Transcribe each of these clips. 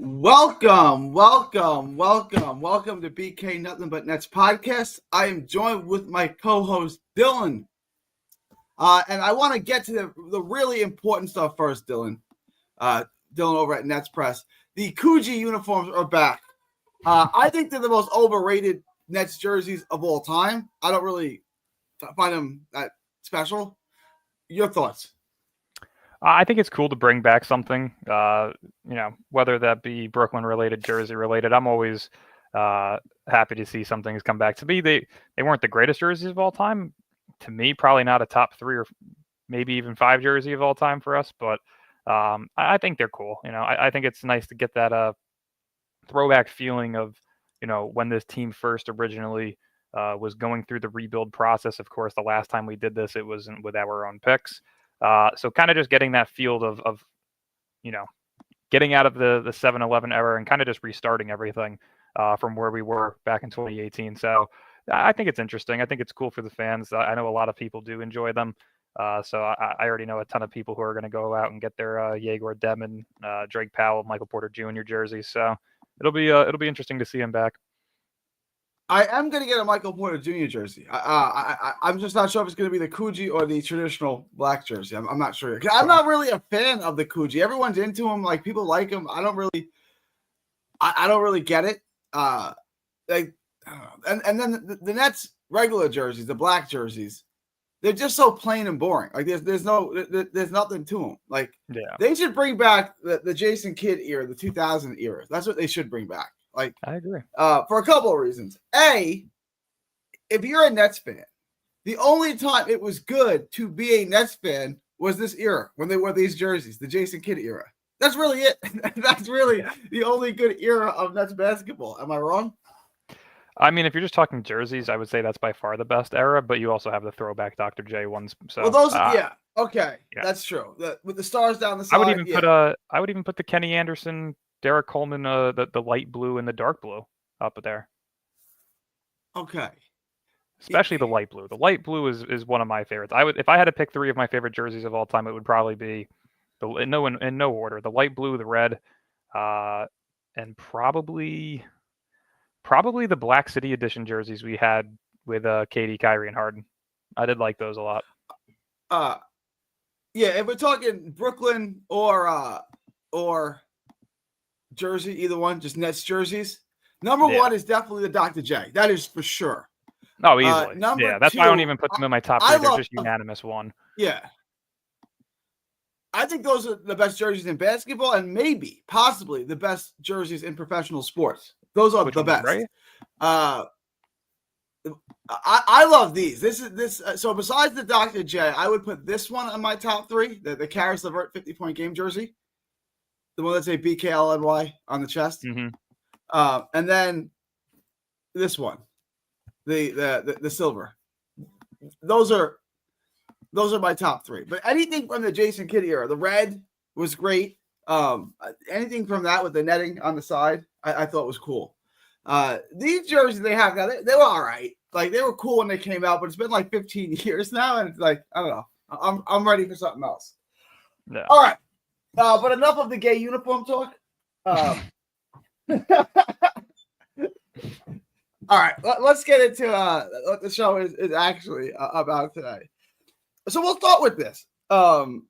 Welcome to BK Nothing But Nets podcast. I am joined with my co-host Dylan, and I want to get to the really important stuff first. Dylan over at Nets Press. The Coogee uniforms are back. I think they're the most overrated Nets jerseys of all time. I don't really find them that special. Your thoughts? I think it's cool to bring back something, whether that be Brooklyn-related, Jersey-related. I'm always happy to see some things come back. To me, they weren't the greatest jerseys of all time. To me, probably not a top 3 or maybe even 5 jersey of all time for us, but I think they're cool. I think it's nice to get that throwback feeling of, when this team first originally was going through the rebuild process. Of course, the last time we did this, it wasn't with our own picks. So kind of just getting that field of getting out of the 7-Eleven era and kind of just restarting everything from where we were back in 2018. So I think it's interesting. I think it's cool for the fans. I know a lot of people do enjoy them. So I already know a ton of people who are going to go out and get their Yegor Demon, Drake Powell, Michael Porter Jr. jerseys. So it'll be interesting to see him back. I am going to get a Michael Porter Jr. jersey. I'm just not sure if it's going to be the Coogee or the traditional black jersey. I'm not sure. I'm not really a fan of the Coogee. Everyone's into him. Like, people like him. I don't really get it. And then the Nets regular jerseys, the black jerseys, they're just so plain and boring. Like, there's nothing to them. Like, They should bring back the Jason Kidd era, the 2000 era. That's what they should bring back. Like, I agree. For a couple of reasons. A, if you're a Nets fan, the only time it was good to be a Nets fan was this era when they wore these jerseys, the Jason Kidd era. That's really it. That's really the only good era of Nets basketball. Am I wrong? I mean, if you're just talking jerseys, I would say that's by far the best era, but you also have the throwback Dr. J ones. So, well, those, okay, that's true. With the stars down the side. I would even put the Kenny Anderson, Derek Coleman, the light blue and the dark blue up there. Okay. Especially the light blue. The light blue is one of my favorites. If I had to pick 3 of my favorite jerseys of all time, it would probably be in no order. The light blue, the red, and probably the Black City Edition jerseys we had with KD, Kyrie, and Harden. I did like those a lot. If we're talking Brooklyn or Jersey, either one, just Nets jerseys. Number 1 is definitely the Dr. J. That is for sure. Oh, easily. That's why I don't even put them in my top 3. They're just unanimous 1. Yeah. I think those are the best jerseys in basketball and maybe, possibly, the best jerseys in professional sports. Those are the best. Right? I love these. So besides the Dr. J, I would put this one on my top 3, the Karis LeVert 50-point game jersey. The one that's a BKLNY on the chest. Mm-hmm. And then this one, the silver. Those are my top 3. But anything from the Jason Kidd era, the red was great. Anything from that with the netting on the side, I thought was cool. These jerseys they have now, they were all right. Like, they were cool when they came out, but it's been like 15 years now, and it's like, I don't know. I'm ready for something else. Yeah. All right. But enough of the gay uniform talk. All right, let's get into what the show is actually about today. So we'll start with this. The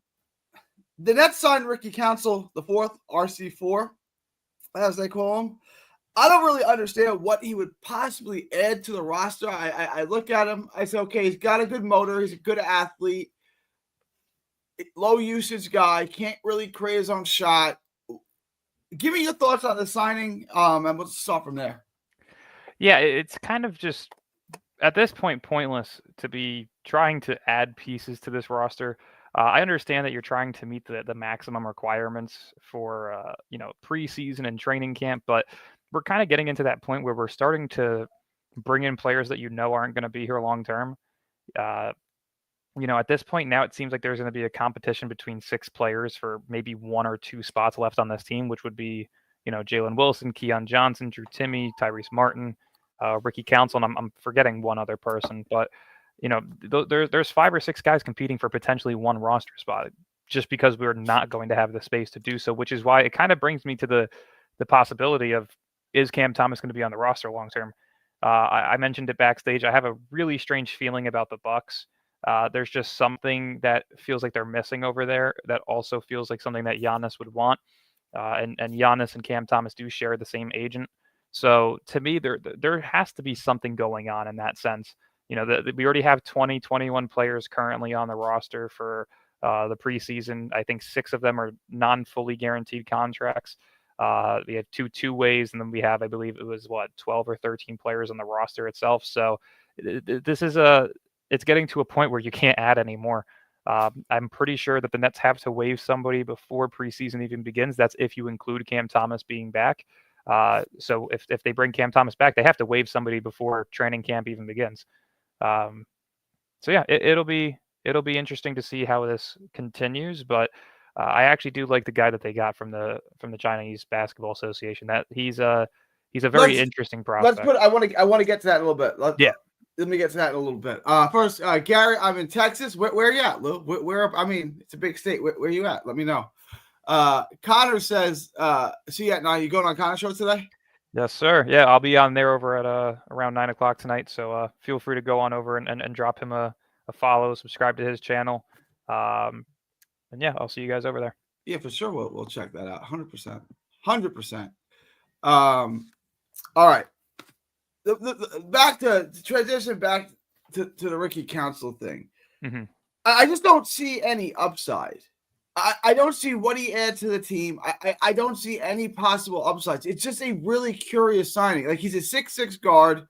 Nets signed Ricky Council, the 4th, RC4, as they call him. I don't really understand what he would possibly add to the roster. I look at him, I say, okay, he's got a good motor, he's a good athlete, low usage guy, can't really create his own shot. Give me your thoughts on the signing, and we'll start from there. Yeah, it's kind of just, at this point, pointless to be trying to add pieces to this roster. I understand that you're trying to meet the maximum requirements for preseason and training camp, but we're kind of getting into that point where we're starting to bring in players that aren't going to be here long term. At this point now, it seems like there's going to be a competition between 6 players for maybe 1 or 2 spots left on this team, which would be, Jalen Wilson, Keon Johnson, Drew Timme, Tyrese Martin, Ricky Council, and I'm forgetting one other person, but there's 5 or 6 guys competing for potentially 1 roster spot just because we're not going to have the space to do so, which is why it kind of brings me to the the possibility of, is Cam Thomas going to be on the roster long term? I mentioned it backstage. I have a really strange feeling about the Bucks. There's just something that feels like they're missing over there that also feels like something that Giannis would want. And Giannis and Cam Thomas do share the same agent. So to me, there has to be something going on in that sense. We already have 21 players currently on the roster for the preseason. I think 6 of them are non-fully guaranteed contracts. We have two ways, and then we have, I believe it was 12 or 13 players on the roster itself. So it's getting to a point where you can't add any more. I'm pretty sure that the Nets have to waive somebody before preseason even begins. That's if you include Cam Thomas being back. So if they bring Cam Thomas back, they have to waive somebody before training camp even begins. So yeah, it'll be interesting to see how this continues. But I actually do like the guy that they got from the Chinese Basketball Association. That he's a very interesting prospect. I want to get to that in a little bit. Let me get to that in a little bit. First, Gary, I'm in Texas. Where are you at, Lou? Where? I mean, it's a big state. Where are you at? Let me know. Connor says, see you at 9. You going on Connor's show today? Yes, sir. Yeah, I'll be on there over at around 9 o'clock tonight. So feel free to go on over and drop him a follow, subscribe to his channel. And yeah, I'll see you guys over there. Yeah, for sure. We'll check that out. 100%. 100%. All right. Back to transition back to the Ricky Council thing. Mm-hmm. I just don't see any upside. I don't see what he adds to the team. I don't see any possible upsides. It's just a really curious signing. Like, he's a 6'6" guard.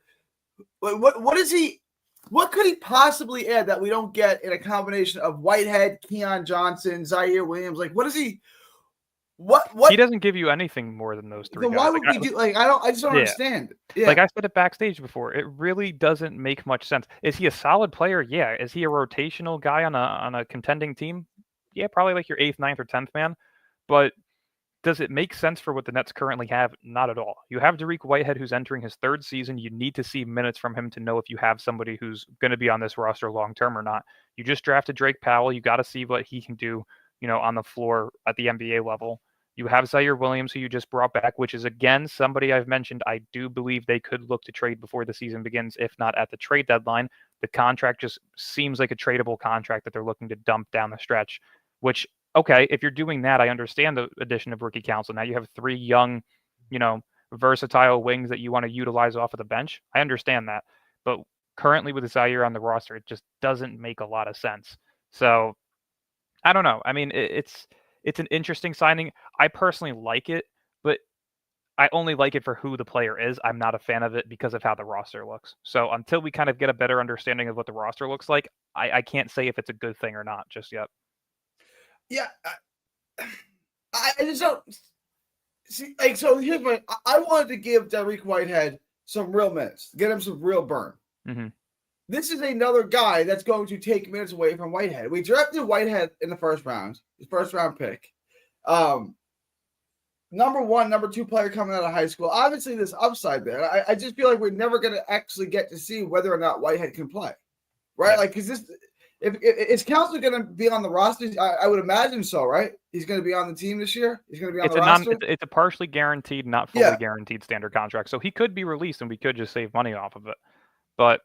What is he? What could he possibly add that we don't get in a combination of Whitehead, Keon Johnson, Zaire Williams? Like, what is he? What he doesn't give you anything more than those 3 guys. Why would we do? Like, I just don't understand. Yeah. Like I said it backstage before, it really doesn't make much sense. Is he a solid player? Yeah. Is he a rotational guy on a contending team? Yeah, probably like your 8th, 9th, or 10th man. But does it make sense for what the Nets currently have? Not at all. You have Dariq Whitehead, who's entering his 3rd season. You need to see minutes from him to know if you have somebody who's going to be on this roster long term or not. You just drafted Drake Powell. You got to see what he can do, on the floor at the NBA level. You have Zaire Williams, who you just brought back, which is, again, somebody I've mentioned. I do believe they could look to trade before the season begins, if not at the trade deadline. The contract just seems like a tradable contract that they're looking to dump down the stretch, which, okay, if you're doing that, I understand the addition of Ricky Council. Now you have 3 young, versatile wings that you want to utilize off of the bench. I understand that. But currently with Zaire on the roster, it just doesn't make a lot of sense. So I don't know. I mean, it's an interesting signing. I personally like it, but I only like it for who the player is. I'm not a fan of it because of how the roster looks. So until we kind of get a better understanding of what the roster looks like, I can't say if it's a good thing or not just yet. Yeah, I just don't see. Like, so here's my. I wanted to give Dariq Whitehead some real minutes, get him some real burn. Mm-hmm. This is another guy that's going to take minutes away from Whitehead. We drafted Whitehead in the first round, his first round pick. Number 1, number 2 player coming out of high school. Obviously, there's upside there. I just feel like we're never going to actually get to see whether or not Whitehead can play, right? Like, because this. If is Council going to be on the roster? I would imagine so, right? He's going to be on the team this year. He's going to be on the roster. It's a partially guaranteed, not fully guaranteed standard contract. So he could be released, and we could just save money off of it. But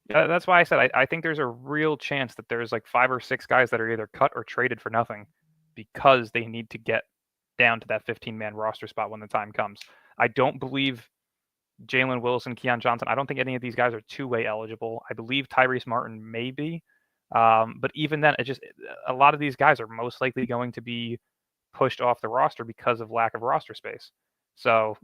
that's why I said I think there's a real chance that there's like 5 or 6 guys that are either cut or traded for nothing because they need to get down to that 15-man roster spot when the time comes. I don't believe Jalen Wilson, Keon Johnson. I don't think any of these guys are two-way eligible. I believe Tyrese Martin may be. But even then, a lot of these guys are most likely going to be pushed off the roster because of lack of roster space. So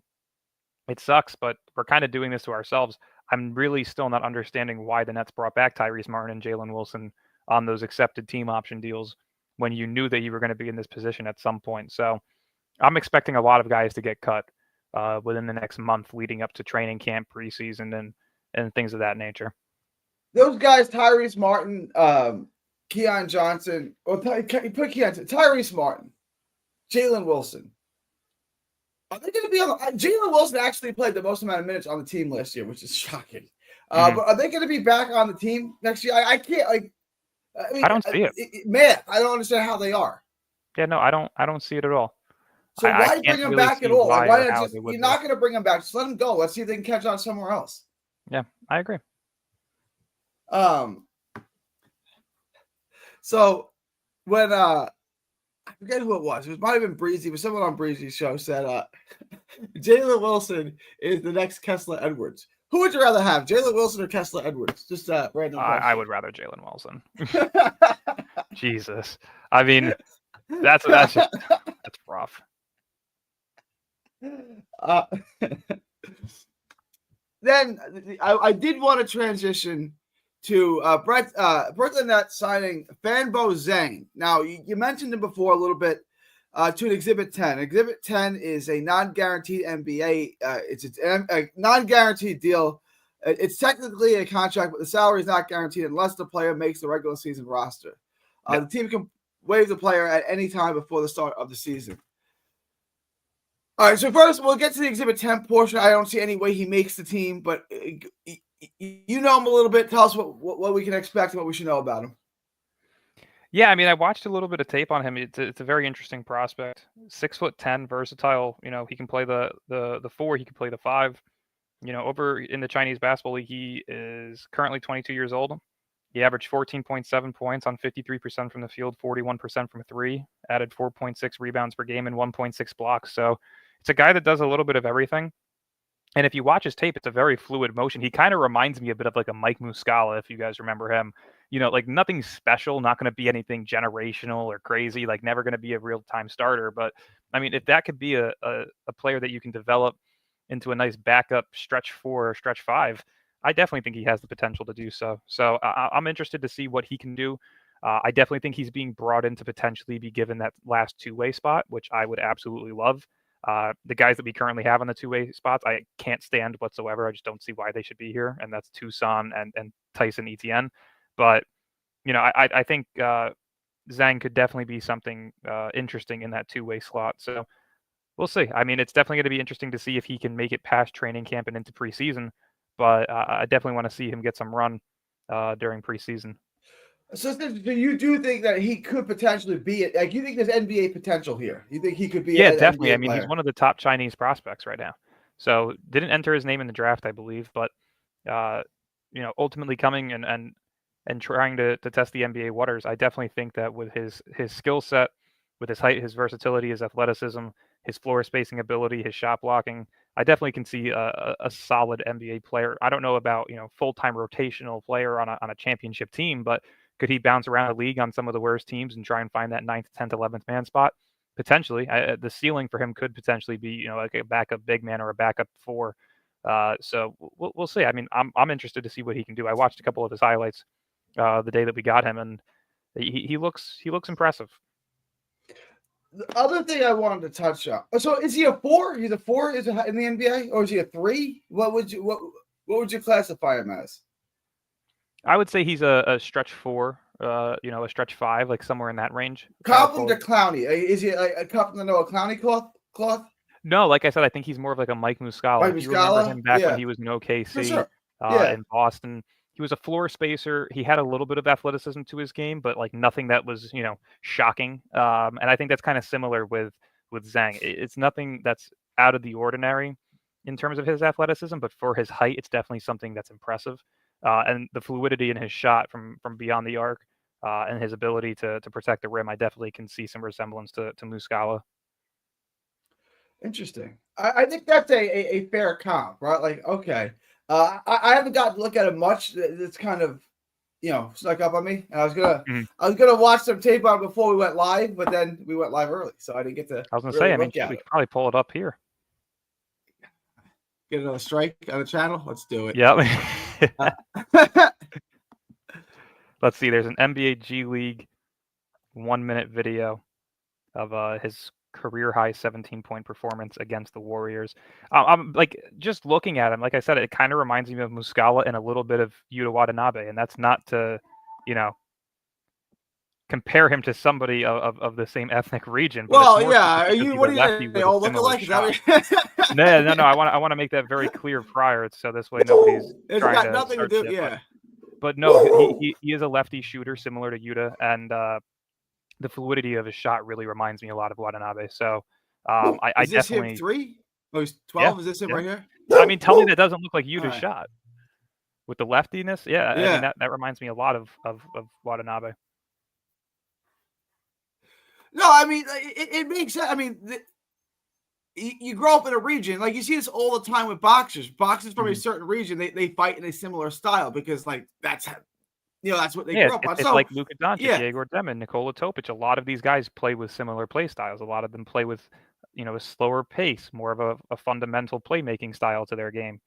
it sucks, but we're kind of doing this to ourselves. I'm really still not understanding why the Nets brought back Tyrese Martin and Jalen Wilson on those accepted team option deals when you knew that you were going to be in this position at some point. So I'm expecting a lot of guys to get cut within the next month leading up to training camp, preseason, and things of that nature. Those guys, Tyrese Martin, Keon Johnson, Tyrese Martin, Jalen Wilson. Are they going to be on? Jalen Wilson actually played the most amount of minutes on the team last year, which is shocking. But are they going to be back on the team next year? I can't. I don't see it. Man, I don't understand how they are. Yeah, no, I don't see it at all. So I why bring can't him really back at see all? Like, why why or not how just? they would You're be. not going to bring him back. Just let him go. Let's see if they can catch on somewhere else. Yeah, I agree. So when I forget who it was. It might have been Breezy, but someone on Breezy's show said Jalen Wilson is the next Kessler Edwards. Who would you rather have, Jalen Wilson or Kessler Edwards? Just a random question. I would rather Jalen Wilson. Jesus, I mean, that's rough. Then I did want to transition to Brooklyn Nets signing Fanbo Zeng. Now, you mentioned him before a little bit to an Exhibit 10. Exhibit 10 is a non-guaranteed NBA. It's a non-guaranteed deal. It's technically a contract, but the salary is not guaranteed unless the player makes the regular season roster. The team can waive the player at any time before the start of the season. All right, so first we'll get to the Exhibit 10 portion. I don't see any way he makes the team, but you know him a little bit. Tell us what we can expect and what we should know about him. Yeah, I mean, I watched a little bit of tape on him. It's a very interesting prospect. 6'10", versatile. You know, he can play the 4. He can play the 5. You know, over in the Chinese basketball league, he is currently 22 years old. He averaged 14.7 points on 53% from the field, 41% from 3. Added 4.6 rebounds per game and 1.6 blocks. So it's a guy that does a little bit of everything. And if you watch his tape, it's a very fluid motion. He kind of reminds me a bit of like a Mike Muscala, if you guys remember him. You know, like nothing special, not going to be anything generational or crazy, like never going to be a real-time starter. But, I mean, if that could be a player that you can develop into a nice backup stretch 4 or stretch 5, I definitely think he has the potential to do so. So I'm interested to see what he can do. I definitely think he's being brought in to potentially be given that last two-way spot, which I would absolutely love. The guys that we currently have on the two-way spots, I can't stand whatsoever. I just don't see why they should be here, and that's Tucson and Tyson Etienne. But you know, I think Zhang could definitely be something interesting in that two-way slot. So we'll see. I mean, it's definitely going to be interesting to see if he can make it past training camp and into preseason. But I definitely want to see him get some run during preseason. So you do think that he could potentially be it? Like, you think there's NBA potential here? You think he could be? Yeah, an definitely. NBA I mean, player? he's one of the top Chinese prospects right now. So didn't enter his name in the draft, I believe, but you know, ultimately coming and trying to test the NBA waters, I definitely think that with his skill set, with his height, his versatility, his athleticism, his floor spacing ability, his shot blocking, I definitely can see a solid NBA player. I don't know about, you know, full-time rotational player on a championship team, but could he bounce around the league on some of the worst teams and try and find that 9th, 10th, 11th man spot? Potentially. The ceiling for him could potentially be, you know, like a backup big man or a backup 4. So we'll see. I mean, I'm interested to see what he can do. I watched a couple of his highlights the day that we got him, and he looks impressive. The other thing I wanted to touch on. So is he a 4? He's a 4 in the NBA, or is he a 3? What would you classify him as? I would say he's a stretch 4, you know, a stretch 5, like somewhere in that range. Compliment to Clowney. Is he a compliment to Noah Clowney cloth? No, like I said, I think he's more of like a Mike Muscala. Mike If you remember Muscala? him back when Yeah, he was in for OKC, sure. Yeah. in Boston, he was a floor spacer. He had a little bit of athleticism to his game, but like nothing that was, you know, shocking. And I think that's kind of similar with Zhang. It's nothing that's out of the ordinary in terms of his athleticism, but for his height, it's definitely something that's impressive. And the fluidity in his shot from beyond the arc, and his ability to protect the rim, I definitely can see some resemblance to Muscala. Interesting. I think that's a fair comp, right? Like, okay. I haven't got to look at it much. It's kind of, snuck up on me. And Mhm. I was gonna watch some tape on it before we went live, but then we went live early, so I didn't get to I was gonna really say, I mean, look at we it. could probably pull it up here. Get another strike on the channel. Let's do it. Yeah. Uh, Let's see. There's an NBA G League 1-minute video of his career high 17-point performance against the Warriors. I'm like just looking at him. Like I said, it kind of reminds me of Muscala and a little bit of Yuta Watanabe, and that's not to, you know, compare him to somebody of the same ethnic region, but it's well, more so yeah. just Are because you? he's a What are lefty you? They with a all look similar alike? Is that shot. what No. I want to make that very clear prior, so this way nobody's it's trying got to nothing to start do. shit. Yeah. But no, he is a lefty shooter similar to Yuta, and the fluidity of his shot really reminds me a lot of Watanabe. So I Is this him definitely 3? Oh, he's 12. yeah, Is this him yeah. right here? I mean, tell me that doesn't look like All Yuta's right. shot with the leftiness. Yeah, I mean Yeah. that reminds me a lot of Watanabe. No, I mean it makes sense. I mean, you grow up in a region like you see this all the time with boxers. Boxers from a Mhm. certain region, they fight in a similar style because like that's how, that's what they Yeah, grew up on. it's So like Luka Doncic, yeah, Igor Demin, Nikola Topic. A lot of these guys play with similar play styles. A lot of them play with, a slower pace, more of a fundamental playmaking style to their game.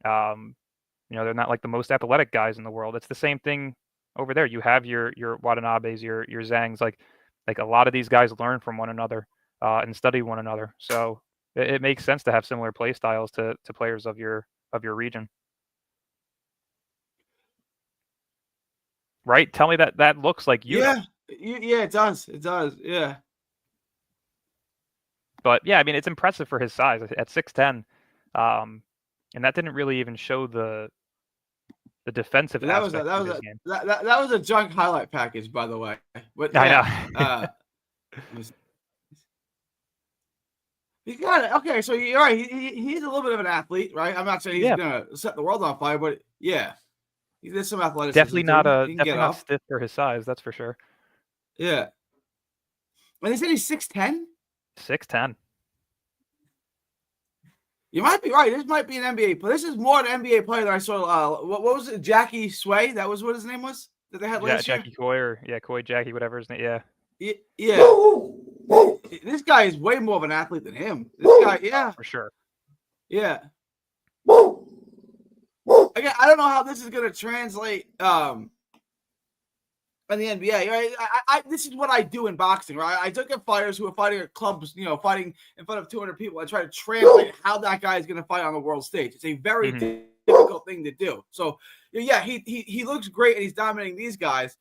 Um, they're not like the most athletic guys in the world. It's the same thing over there. You have your Watanabes, your Zangs. Like a lot of these guys learn from one another and study one another. So it makes sense to have similar play styles to players of your region. Right? Tell me that looks like Yuta. yeah, yeah. It does. It does. Yeah. But yeah, I mean, it's impressive for his size at 6'10", and that didn't really even show the defensive That was a aspect that of was his a game. that was a junk highlight package, by the way. But I yeah, know. he got it. Okay, so you're right. He's a little bit of an athlete, right? I'm not saying he's Yeah, gonna set the world on fire, but yeah, he did some athleticism definitely to not him. He can get definitely not up. stiff for his size. That's for sure. Yeah, and they said he's 6'10". 6'10". You might be right. This might be an NBA player. This is more an NBA player than I saw. What was it? Jackie Sway. That was what his name was that they had last year. Jackie Coy or Coy Jackie, whatever his name. Yeah, Yeah. This guy is way more of an athlete than him. This guy, yeah, for sure. yeah. Again, I don't know how this is going to translate in the NBA. Right? This is what I do in boxing. Right? I look at fighters who are fighting at clubs, fighting in front of 200 people. I try to translate how that guy is going to fight on the world stage. It's a very difficult thing to do. So, yeah, he looks great and he's dominating these guys.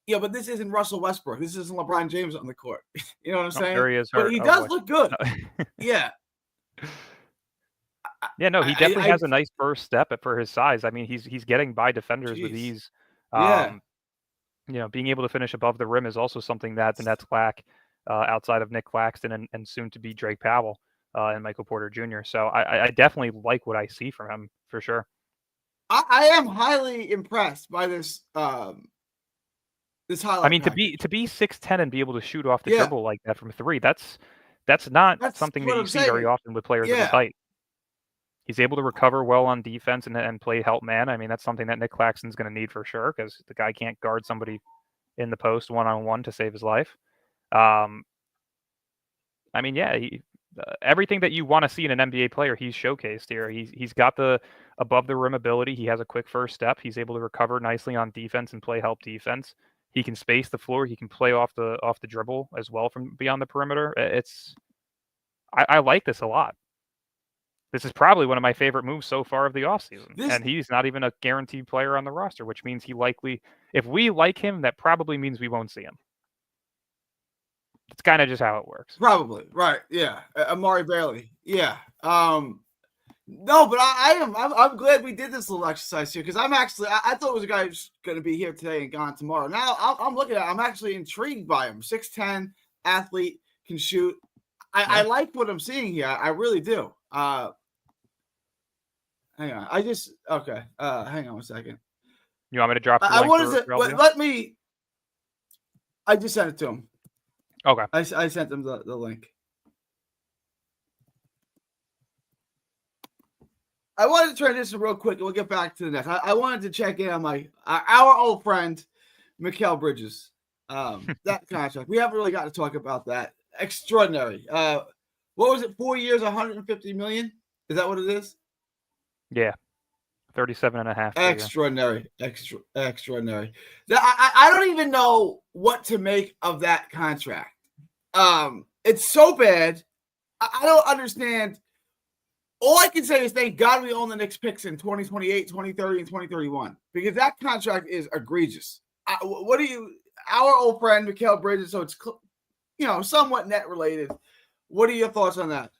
Yeah, but this isn't Russell Westbrook. This isn't LeBron James on the court. You know what I'm Oh, saying? there he is. But Hurt. he Oh does boy. look good. Yeah. Yeah, no, he definitely I has a nice first step for his size. I mean, he's getting by defenders with Jeez. ease. Yeah. Being able to finish above the rim is also something that the Nets lack outside of Nick Claxton and soon to be Drake Powell and Michael Porter Jr. So I definitely like what I see from him for sure. I am highly impressed by this this highlight I mean, package. to be 6'10" and be able to shoot off the Yeah. dribble like that from three, that's not That's something that what you I'm see very saying. often with players of his Yeah. height. He's able to recover well on defense and play help man. I mean, that's something that Nick Claxton's going to need for sure because the guy can't guard somebody in the post one-on-one to save his life. I mean, yeah, everything that you want to see in an NBA player, he's showcased here. He's got the above the rim ability. He has a quick first step. He's able to recover nicely on defense and play help defense. He can space the floor. He can play off the dribble as well from beyond the perimeter. I like this a lot. This is probably one of my favorite moves so far of the offseason. And he's not even a guaranteed player on the roster, which means if we like him, that probably means we won't see him. It's kind of just how it works. Probably. Right. Yeah. Amari Bailey. Yeah. No, but I'm glad we did this little exercise here because I'm actually I thought it was a guy who's going to be here today and gone tomorrow. Now I'm looking at I'm actually intrigued by him. 6'10", athlete, can shoot. I like what I'm seeing here. I really do. Hang on. Okay. Hang on 1 second. You want me to drop the I link wanted for to let me. I just sent it to him. Okay. I sent him the link. I wanted to transition real quick, and we'll get back to the next. I wanted to check in on our old friend, Mikal Bridges. That contract. We haven't really got to talk about that. Extraordinary. What was it? 4 years, 150 million? Is that what it is? Yeah. 37.5. Extraordinary. Extraordinary. I don't even know what to make of that contract. It's so bad. I don't understand. All I can say is thank God we own the Knicks picks in 2028, 2030, and 2031 because that contract is egregious. Our old friend, Mikal Bridges, so it's, somewhat net related. What are your thoughts on that?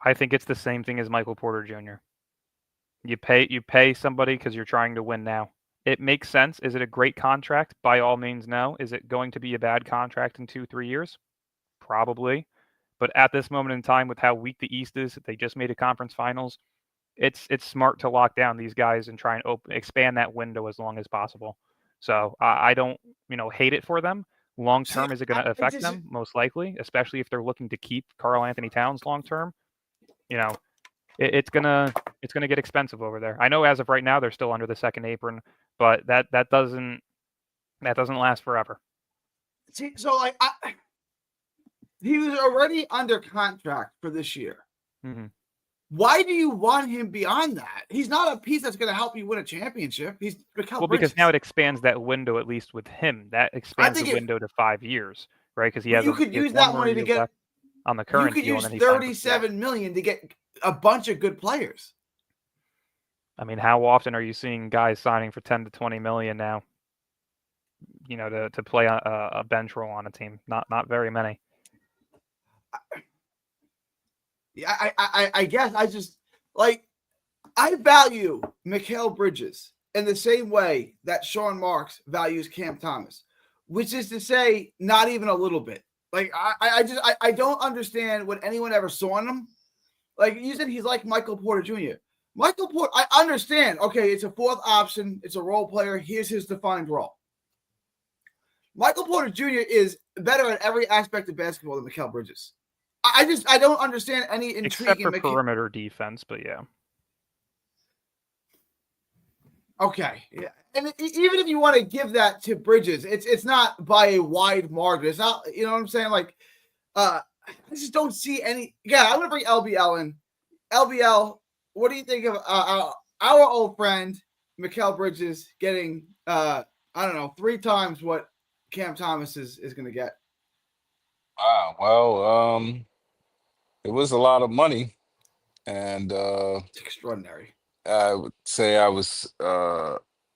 I think it's the same thing as Michael Porter Jr. You pay somebody because you're trying to win now. It makes sense. Is it a great contract? By all means, no. Is it going to be a bad contract in 2-3 years? Probably. But at this moment in time, with how weak the East is, they just made a conference finals. It's smart to lock down these guys and try and expand that window as long as possible. So I don't, hate it for them. Long term, is it going to affect them? Most likely, especially if they're looking to keep Karl Anthony Towns long term. It's gonna get expensive over there. I know as of right now they're still under the second apron, but that doesn't last forever. See, so he was already under contract for this year. Mm-hmm. Why do you want him beyond that? He's not a piece that's going to help you win a championship. He's Mikal Bridges. Because now it expands that window, at least with him. That expands the window to 5 years, right? Because he has. You could use that money to get on the current deal. You could use $37 million to get a bunch of good players. I mean, how often are you seeing guys signing for 10 to 20 million now? To play a bench role on a team. Not very many. Yeah, I guess I just I value Mikal Bridges in the same way that Sean Marks values Cam Thomas, which is to say, not even a little bit. I don't understand what anyone ever saw in him. Like you said, he's like Michael Porter Jr. Michael Porter, I understand. Okay, it's a fourth option. It's a role player. Here's his defined role. Michael Porter Jr. is better at every aspect of basketball than Mikal Bridges. I don't understand any intrigue. Except for perimeter defense, but yeah. Okay, yeah, and even if you want to give that to Bridges, it's not by a wide margin. It's not, you know what I'm saying? I just don't see any. Yeah, I'm gonna bring LBL in. LBL, what do you think of our old friend Mikal Bridges getting 3 times what Cam Thomas is going to get? Wow. Well, it was a lot of money, and it's extraordinary. I would say I was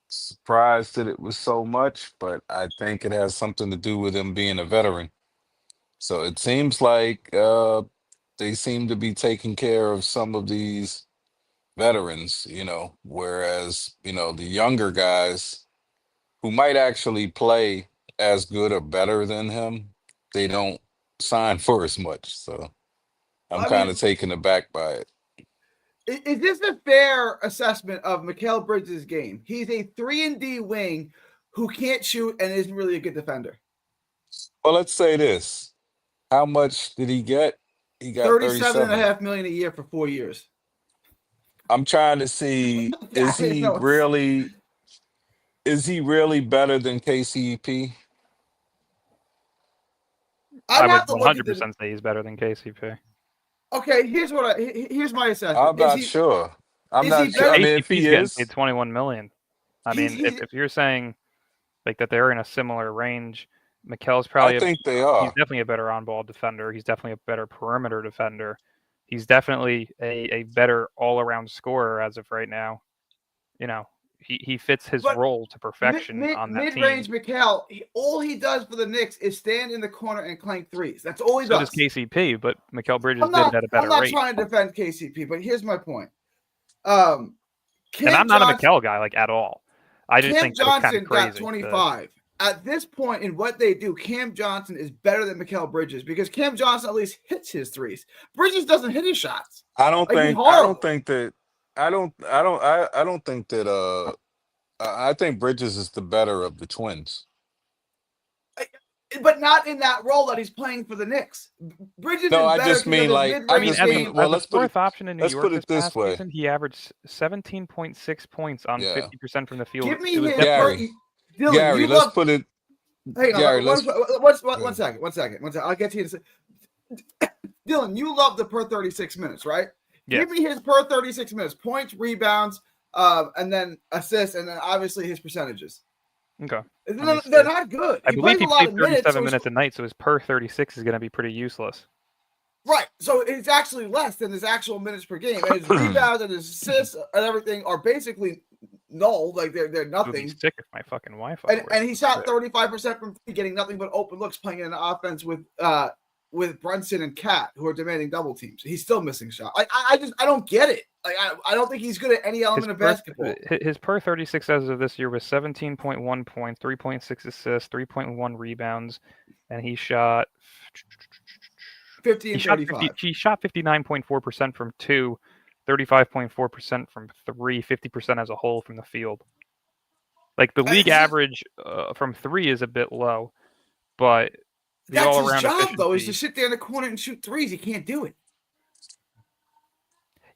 surprised that it was so much, but I think it has something to do with him being a veteran. So it seems like they seem to be taking care of some of these veterans, whereas, the younger guys who might actually play as good or better than him, they don't sign for as much. So I'm kind of taken aback by it. Is this a fair assessment of Mikal Bridges' game? He's a 3-and-D wing who can't shoot and isn't really a good defender. Well, let's say this. How much did he get? He got $37.5 million a year for 4 years. I'm trying to see, is he really better than KCP? I would 100% say he's better than KCP. Okay, here's my assessment. I'm not sure. I'm not sure. I mean, if he is, paid $21 million. I mean, if you're saying that they're in a similar range, Mikal's probably. I think they are. He's definitely a better on-ball defender. He's definitely a better perimeter defender. He's definitely a better all-around scorer as of right now. He fits his role to perfection on that team. Mid-range Mikal, all he does for the Knicks is stand in the corner and clank threes. That's all he does. So does KCP, but Mikal Bridges did it at a better rate. I'm not trying to defend KCP, but here's my point. And I'm not a Mikal guy, at all. I just think Cam Johnson got 25. At this point in what they do, Cam Johnson is better than Mikal Bridges because Cam Johnson at least hits his threes. Bridges doesn't hit his shots. I don't think I think Bridges is the better of the twins. But not in that role that he's playing for the Knicks. Bridges no, is better. I just mean let's put it option in New York. Put it this way. Season, he averaged 17.6 points on 50% from the field. Give me his Gary, Dylan, Gary, let's put it. Hang on, Gary, one second. I'll get to you. Dylan, you love the per 36 minutes, right? Yeah. Give me his per 36 minutes, points, rebounds, and then assists, and then obviously his percentages. Okay. They're not good. I believe he played 37 minutes a night, so his per 36 is going to be pretty useless. Right. So it's actually less than his actual minutes per game. And his rebounds and his assists and everything are basically null. They're nothing. I'm sick of my fucking Wi-Fi. And he shot 35% from getting nothing but open looks playing in an offense with Brunson and Cat, who are demanding double teams. He's still missing shots. I don't get it. I don't think he's good at any element of basketball. His per 36 as of this year was 17.1 points, 3.6 assists, 3.1 rebounds, and he shot 50 and 35. He shot 59.4% from 2, 35.4% from 3, 50% as a whole from the field. Like the league average from 3 is a bit low, but the that's his all-around job, though, is efficiency. to sit there in the corner and shoot threes. He can't do it.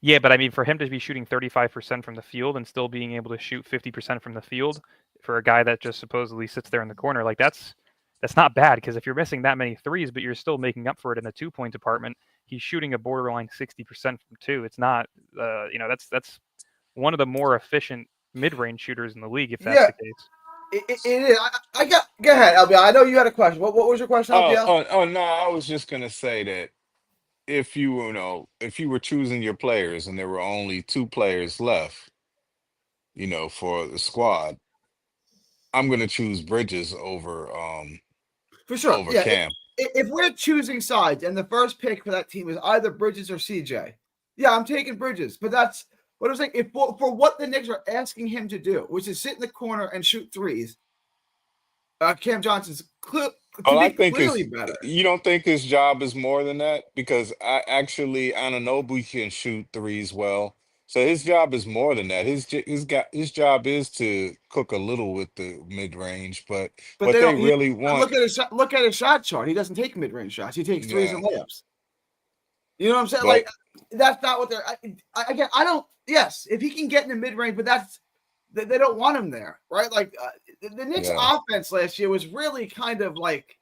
Yeah, but I mean, for him to be shooting 35% from the field and still being able to shoot 50% from the field for a guy that just supposedly sits there in the corner, like that's not bad, because if you're missing that many threes, but you're still making up for it in the 2-point department, he's shooting a borderline 60% from 2. It's not, that's one of the more efficient mid-range shooters in the league, if that's Yeah, the case. it is. Go ahead, LBL. I know you had a question. What was your question, LBL? Oh no, I was just gonna say that if if you were choosing your players and there were only 2 players left, for the squad, I'm gonna choose Bridges For sure. over Yeah. Cam. If we're choosing sides and the first pick for that team is either Bridges or CJ, yeah, I'm taking Bridges. But that's what I'm saying. If for what the Knicks are asking him to do, which is sit in the corner and shoot threes, Cam Johnson's Well, I think clearly better. you don't think his job is more than that, because Anunoby can shoot threes well. So his job is more than that. His job is to cook a little with the mid range, but But what they they don't. really want, Look at his shot chart. He doesn't take mid range shots. He takes threes yeah. and layups. You know what I'm saying? But Like that's not what they're. Again, I don't. Yes, if he can get in the mid range, but they don't want him there, right? Like the Knicks' yeah, offense last year was really kind of like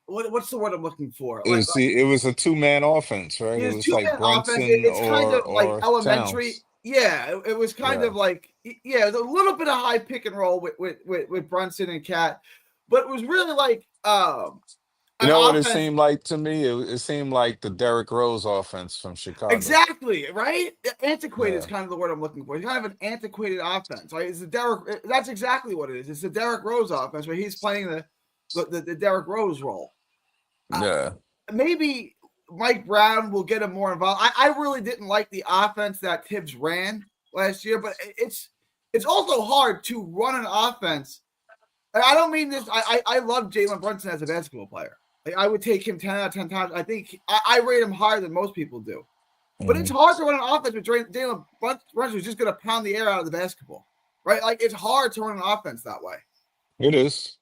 what's the word I'm looking for? it was a 2-man offense, right? It It was was like 2-man offense. Brunson It's kind of like or elementary. Towns. Yeah, it was kind Yeah. of like it was a little bit of high pick and roll with Brunson and Cat, but it was really like You an know what it offense. seemed like to me? It seemed like the Derrick Rose offense from Chicago. Exactly, right? Antiquated is Yeah. kind of the word I'm looking for. It's kind of an antiquated offense, right? It's the Derrick. That's exactly what it is. It's the Derrick Rose offense where he's playing the Derrick Rose role. Yeah. Maybe Mike Brown will get him more involved. I really didn't like the offense that Tibbs ran last year, but it's also hard to run an offense. And I don't mean this. I love Jalen Brunson as a basketball player. Like, I would take him 10 out of 10 times. I think I rate him higher than most people do. But it's Mhm. hard to run an offense with Jalen Brunson who's just going to pound the air out of the basketball, right? Like it's hard to run an offense that way. It is.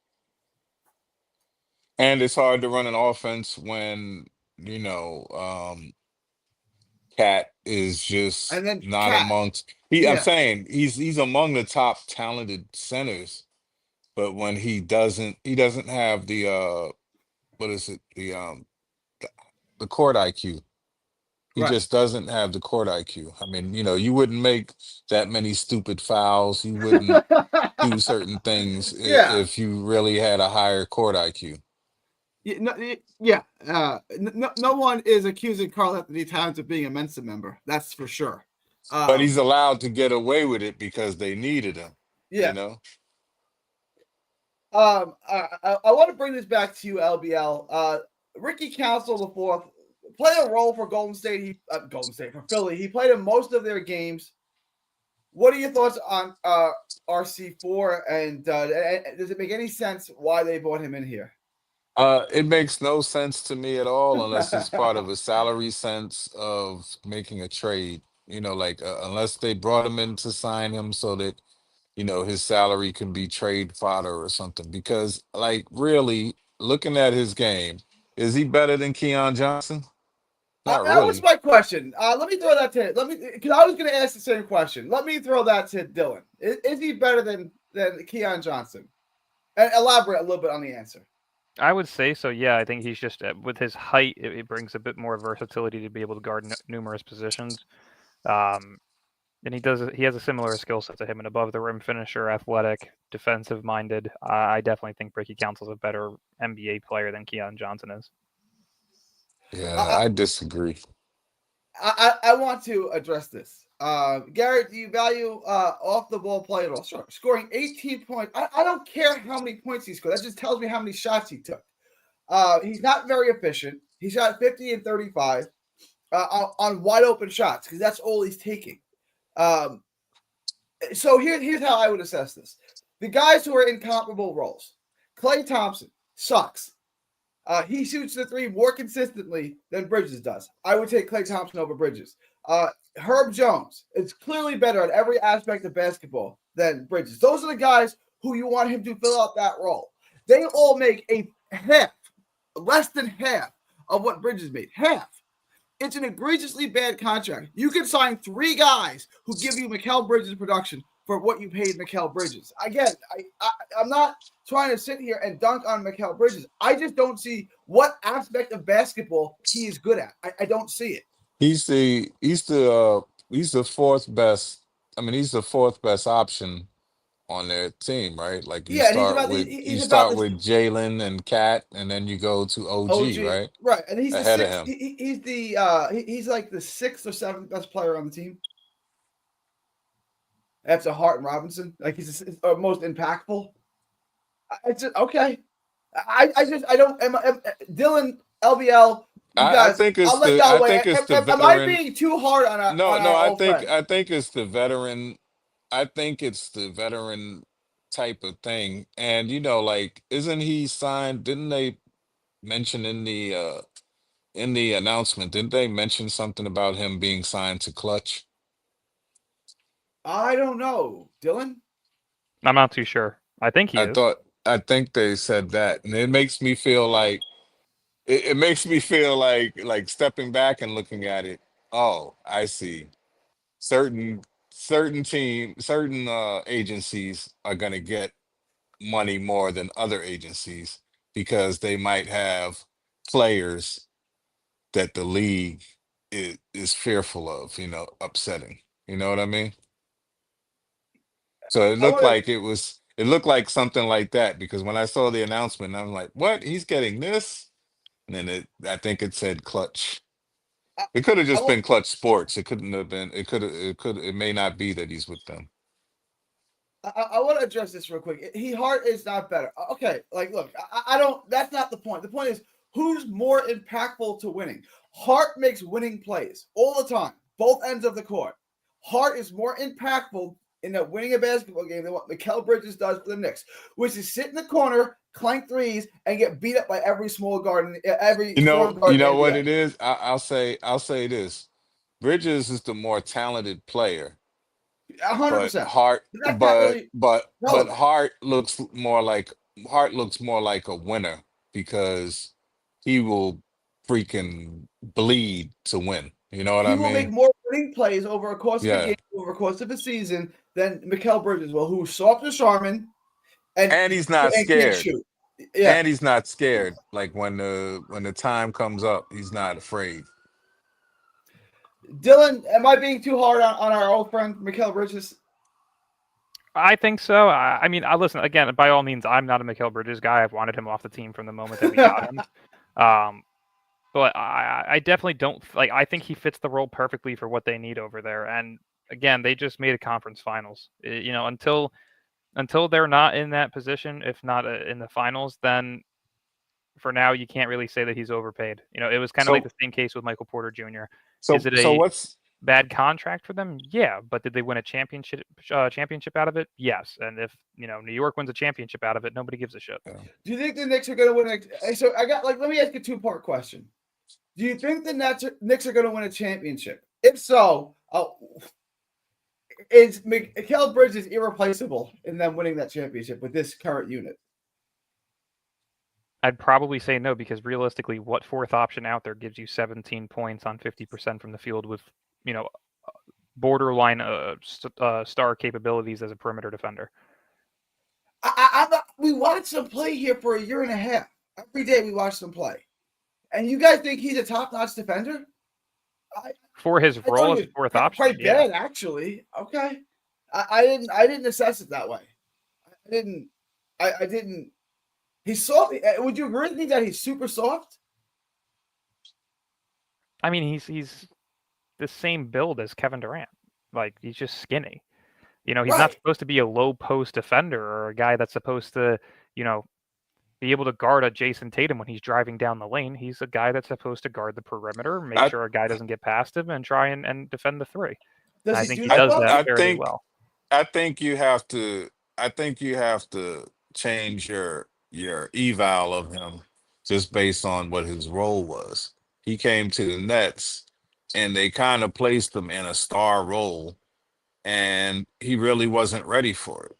And it's hard to run an offense when, you know, Cat is just And then not Cat, amongst I'm yeah, saying he's among the top talented centers, but when he doesn't have the what is it? The court IQ. He right. just doesn't have the court IQ. I mean, you wouldn't make that many stupid fouls. You wouldn't do certain things Yeah. if you really had a higher court IQ. Yeah. No one is accusing Carl Anthony Towns of being a Mensa member. That's for sure. But he's allowed to get away with it because they needed him, you Yeah. know? I want to bring this back to you, LBL. Ricky Council the fourth played a role for Golden State. Golden State for Philly. He played in most of their games. What are your thoughts on RC4? And does it make any sense why they brought him in here? It makes no sense to me at all unless it's part of a salary sense of making a trade. Like unless they brought him in to sign him so that his salary can be trade fodder or something. Because, like, really, looking at his game, is he better than Keon Johnson? Not That was really. my question. Let me throw that to because I was going to ask the same question. Let me throw that to Dylan. Is he better than Keon Johnson? And elaborate a little bit on the answer. I would say so. Yeah, I think he's just with his height, it brings a bit more versatility to be able to guard numerous positions. And he has a similar skill set to him, an above the rim finisher, athletic, defensive minded. I definitely think Ricky Council's a better NBA player than Keon Johnson is. Yeah, I disagree. I want to address this. Garrett, do you value off the ball play at all? Sure. Scoring 18 points. I don't care how many points he scored. That just tells me how many shots he took. He's not very efficient. He shot 50 and 35 on wide open shots because that's all he's taking. So here's how I would assess this. The guys who are in comparable roles. Klay Thompson sucks. He shoots the three more consistently than Bridges does. I would take Klay Thompson over Bridges. Herb Jones is clearly better at every aspect of basketball than Bridges. Those are the guys who you want him to fill out that role. They all make a half, less than half of what Bridges made. Half. It's an egregiously bad contract. You can sign three guys who give you Mikal Bridges production for what you paid Mikal Bridges. Again, I'm not trying to sit here and dunk on Mikal Bridges. I just don't see what aspect of basketball he is good at. I don't see it. He's the fourth best. I mean, he's the fourth best option on their team, right? Like Yeah, and he's about with Jalen and Cat, and then you go to OG, right? Right, and he's Ahead the of sixth. him. He's like the sixth or seventh best player on the team. After Hart and Robinson, like he's the most impactful. It's just, okay. I don't. Dylan LBL. You guys, I think it's I'll let the y'all I weigh. think it's the Am I veteran. being too hard on our No, on no, our old friend? I think it's the veteran. I think it's the veteran type of thing. And like, isn't he signed? Didn't they mention in the announcement, didn't they mention something about him being signed to Clutch? I don't know, Dylan. I'm not too sure. I think he is. I think they said that, and it makes me feel like it makes me feel like stepping back and looking at it. Oh, I see. Certain certain agencies are going to get money more than other agencies because they might have players that the league is fearful of, upsetting. You know what I mean? So I want it looked like something like that because when I saw the announcement, I'm like, what? He's getting this? And then I think it said Clutch. It could have just to. been Clutch Sports. It couldn't have been. It may not be that he's with them. I want to address this real quick. Hart is not better. Okay, like look, I don't. That's not the point. The point is who's more impactful to winning. Hart makes winning plays all the time, both ends of the court. Hart is more impactful in that winning a basketball game than what Mikal Bridges does for the Knicks, which is sit in the corner, clank threes, and get beat up by every small guard, every foreign guard You in the know what NBA. it is. I'll say this: Bridges is the more talented player, but 100%. Hart, That's not really but relevant. Hart looks more like a winner because he will freaking bleed to win. You know what He I will make mean? more winning plays over a course of a Yeah. game, over a course of a season than Mikal Bridges will, who's soft as Charmin and And he's not can't scared. shoot. Yeah. And he's not scared. Like when the time comes up, he's not afraid. Dylan, am I being too hard on our old friend Mikal Bridges? I think so. I mean, I listen again. By all means, I'm not a Mikal Bridges guy. I've wanted him off the team from the moment that we got him. But I definitely don't like. I think he fits the role perfectly for what they need over there. And again, they just made a conference finals. Until they're not in that position, if not in the finals, then for now you can't really say that he's overpaid. It was kind of like So the same case with Michael Porter Jr. Is so it so a what's bad contract for them? Yeah, but did they win a championship out of it? Yes. And if New York wins a championship out of it, nobody gives a shit. Do you think the Knicks are going to win? So I got let me ask you a two-part question. Do you think the Knicks are going to win a championship? If so, is Mikal Bridges irreplaceable in them winning that championship with this current unit? I'd probably say no because realistically, what fourth option out there gives you 17 points on 50% from the field with borderline star capabilities as a perimeter defender? We watched them play here for a year and a half. Every day we watched them play. And you guys think he's a top-notch defender? For his role as a fourth option, quite bad, actually. Okay, I didn't assess it that way. I didn't. He's soft. Would you agree with me that he's super soft? I mean, he's the same build as Kevin Durant. Like he's just skinny. He's not supposed to be a low post defender or a guy that's supposed to, be able to guard a Jason Tatum when he's driving down the lane. He's a guy that's supposed to guard the perimeter, make I sure a guy doesn't get past him, and try and defend the three. Does I he think do he that does well? that fairly well. I think you have to change your eval of him just based on what his role was. He came to the Nets and they kind of placed him in a star role, and he really wasn't ready for it.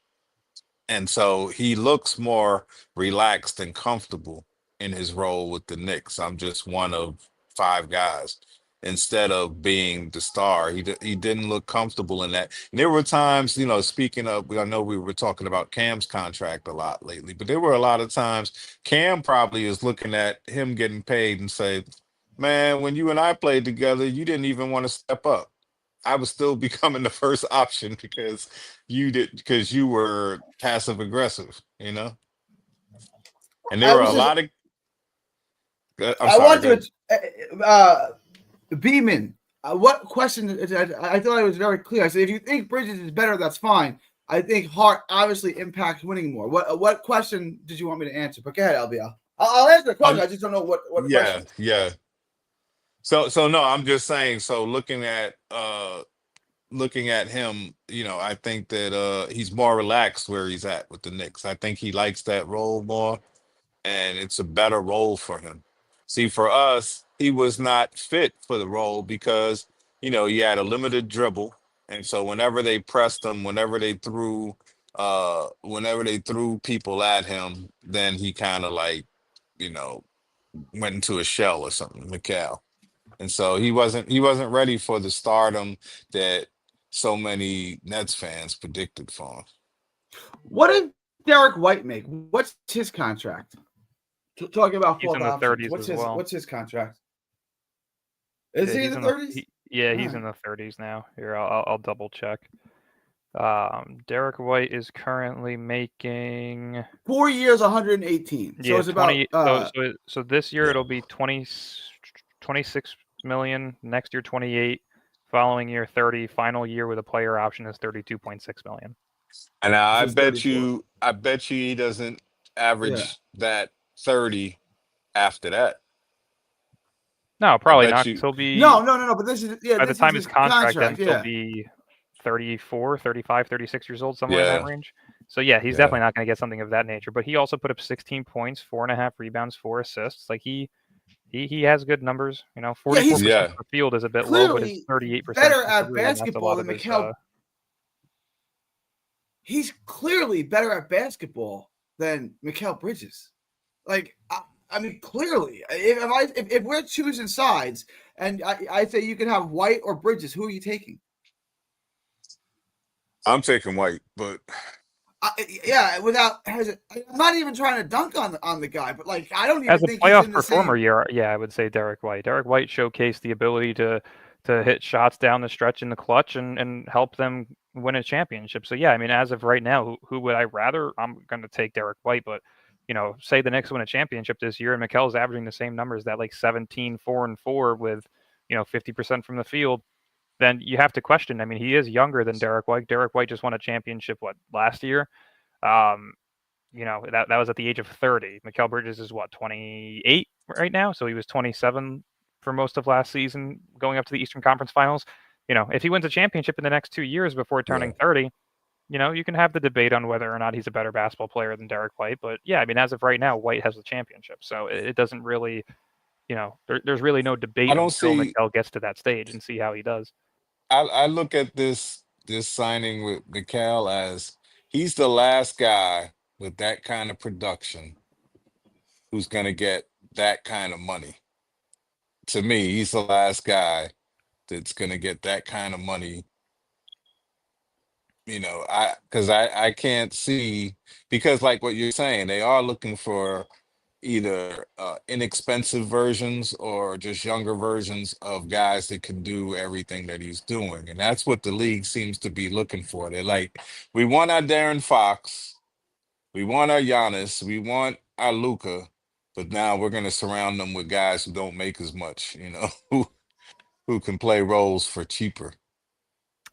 And so he looks more relaxed and comfortable in his role with the Knicks. I'm just one of five guys. Instead of being the star, he didn't look comfortable in that. And there were times, speaking of, I know we were talking about Cam's contract a lot lately, but there were a lot of times Cam probably is looking at him getting paid and say, "Man, when you and I played together, you didn't even want to step up. I was still becoming the first option because you were passive aggressive. And there I were was a just lot of I'm I sorry, want go ahead. to Beeman. What question? I thought I was very clear. I said if you think Bridges is better, that's fine. I think Hart obviously impacts winning more. What question did you want me to answer? But go ahead, LBL. I'll answer the question. Um I just don't know what the question yeah, is. yeah. So no, I'm just saying, so looking at him, I think that he's more relaxed where he's at with the Knicks. I think he likes that role more, and it's a better role for him. See, for us, he was not fit for the role because, he had a limited dribble. And so whenever they pressed him, whenever they threw people at him, then he kind of like, you know, went into a shell or something, Mikal. And so he wasn't ready for the stardom that so many Nets fans predicted for him. What did Derek White make? What's his contract? Talking about He's fourth in the options. 30s as well. What's his contract? Is Yeah, he in the 30s? he's in the 30s now. Here, I'll double check. Derek White is currently making 4 years, 118. So it's about 20. So this year Yeah. it'll be 26 million. Next year 28. Following year 30. Final year with a player option is 32.6 million. And I This is bet 34. you, I bet you he doesn't Yeah. average that 30 after that. No, I probably bet not. 'Cause you, he'll be No. But this is by the this is time his his contract contract. ends, he'll Yeah. be 34, 35, 36 years old, somewhere in that yeah, range. So yeah, he's yeah. definitely not going to get something of that nature. But he also put up 16 points, 4.5 rebounds, 4 assists. Like he has good numbers. Yeah, he's 44% Yeah. from the field is a bit low, but his clearly 38% better from at three, and that's a basketball lot than of his. Mikal. He's clearly better at basketball than Mikal Bridges. Like, I mean, clearly, if we're choosing sides, and I say you can have White or Bridges, who are you taking? I'm taking White, but Yeah, I'm not even trying to dunk on the guy, but like, I don't As even a think he's playoff in the performer, same. yeah, I would say Derek White. Derek White showcased the ability to hit shots down the stretch in the clutch and help them win a championship. So yeah, I mean, as of right now, who would I rather? I'm going to take Derek White, but say the Knicks win a championship this year and Mikel's averaging the same numbers, that like 17, 4 and 4 with 50% from the field, then you have to question. I mean, he is younger than Derek White. Derek White just won a championship last year. Um, that was at the age of 30. Mikal Bridges is 28 right now, so he was 27 for most of last season, going up to the Eastern Conference Finals. If he wins a championship in the next 2 years before yeah. turning 30, you can have the debate on whether or not he's a better basketball player than Derek White. But yeah, I mean, as of right now, White has the championship, so it doesn't really, there's really no I debate don't until see. Mikal gets to that stage and see how he does. I look at this signing with Mikal as he's the last guy with that kind of production who's going to get that kind of money. To me, he's the last guy that's going to get that kind of money. I can't see, because like what you're saying, they are looking for either inexpensive versions or just younger versions of guys that can do everything that he's doing. And that's what the league seems to be looking for. They're like, we want our Darren Fox, we want our Giannis, we want our Luca, but now we're going to surround them with guys who don't make as much, who can play roles for cheaper.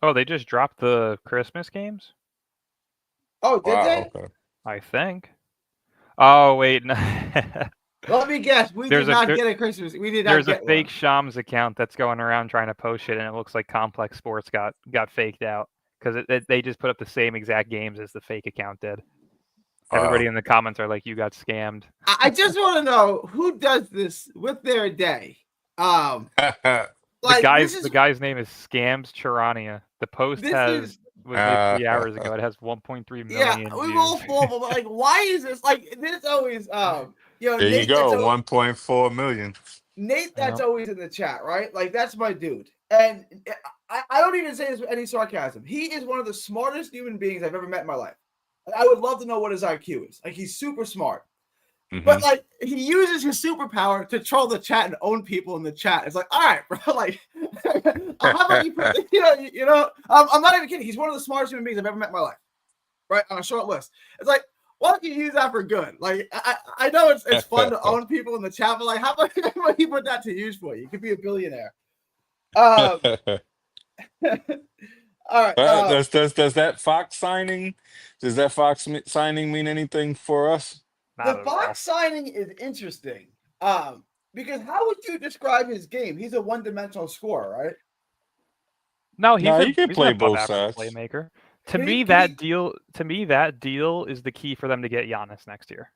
Oh, they just dropped the Christmas games, Oh, did Wow. they? Okay. I think. Oh wait, no. Let me guess. We There's did a not there, get a Christmas. We did not there's a get fake one. Shams account that's going around trying to post shit, and it looks like Complex Sports got faked out because they just put up the same exact games as the fake account did. Everybody in the comments are like, "You got scammed." I just want to know who does this with their day. Like The guy's name is Scams Charania. The post was like 3 hours ago. It has 1.3 million we views. all fall, but like, why is this like this? Always, There Nate, you go, 1.4 million. Nate, that's always in the chat, right? Like, that's my dude, and I don't even say this with any sarcasm. He is one of the smartest human beings I've ever met in my life. I would love to know what his IQ is. Like, he's super smart. But like he uses his superpower to troll the chat and own people in the chat. It's like, all right, bro. Like, how about you put, I'm not even kidding. He's one of the smartest human beings I've ever met in my life, right? On a short list. It's like, why don't you use that for good? Like, I know it's fun to own people in the chat, but like, how about you put that to use for you? You could be a billionaire. All right. Does that Fox signing? Does that Fox signing mean anything for us? The Fox signing is interesting because how would you describe his game? He's a one-dimensional scorer, right? No, he can play both sides. Playmaker. To me, that deal is the key for them to get Giannis next year.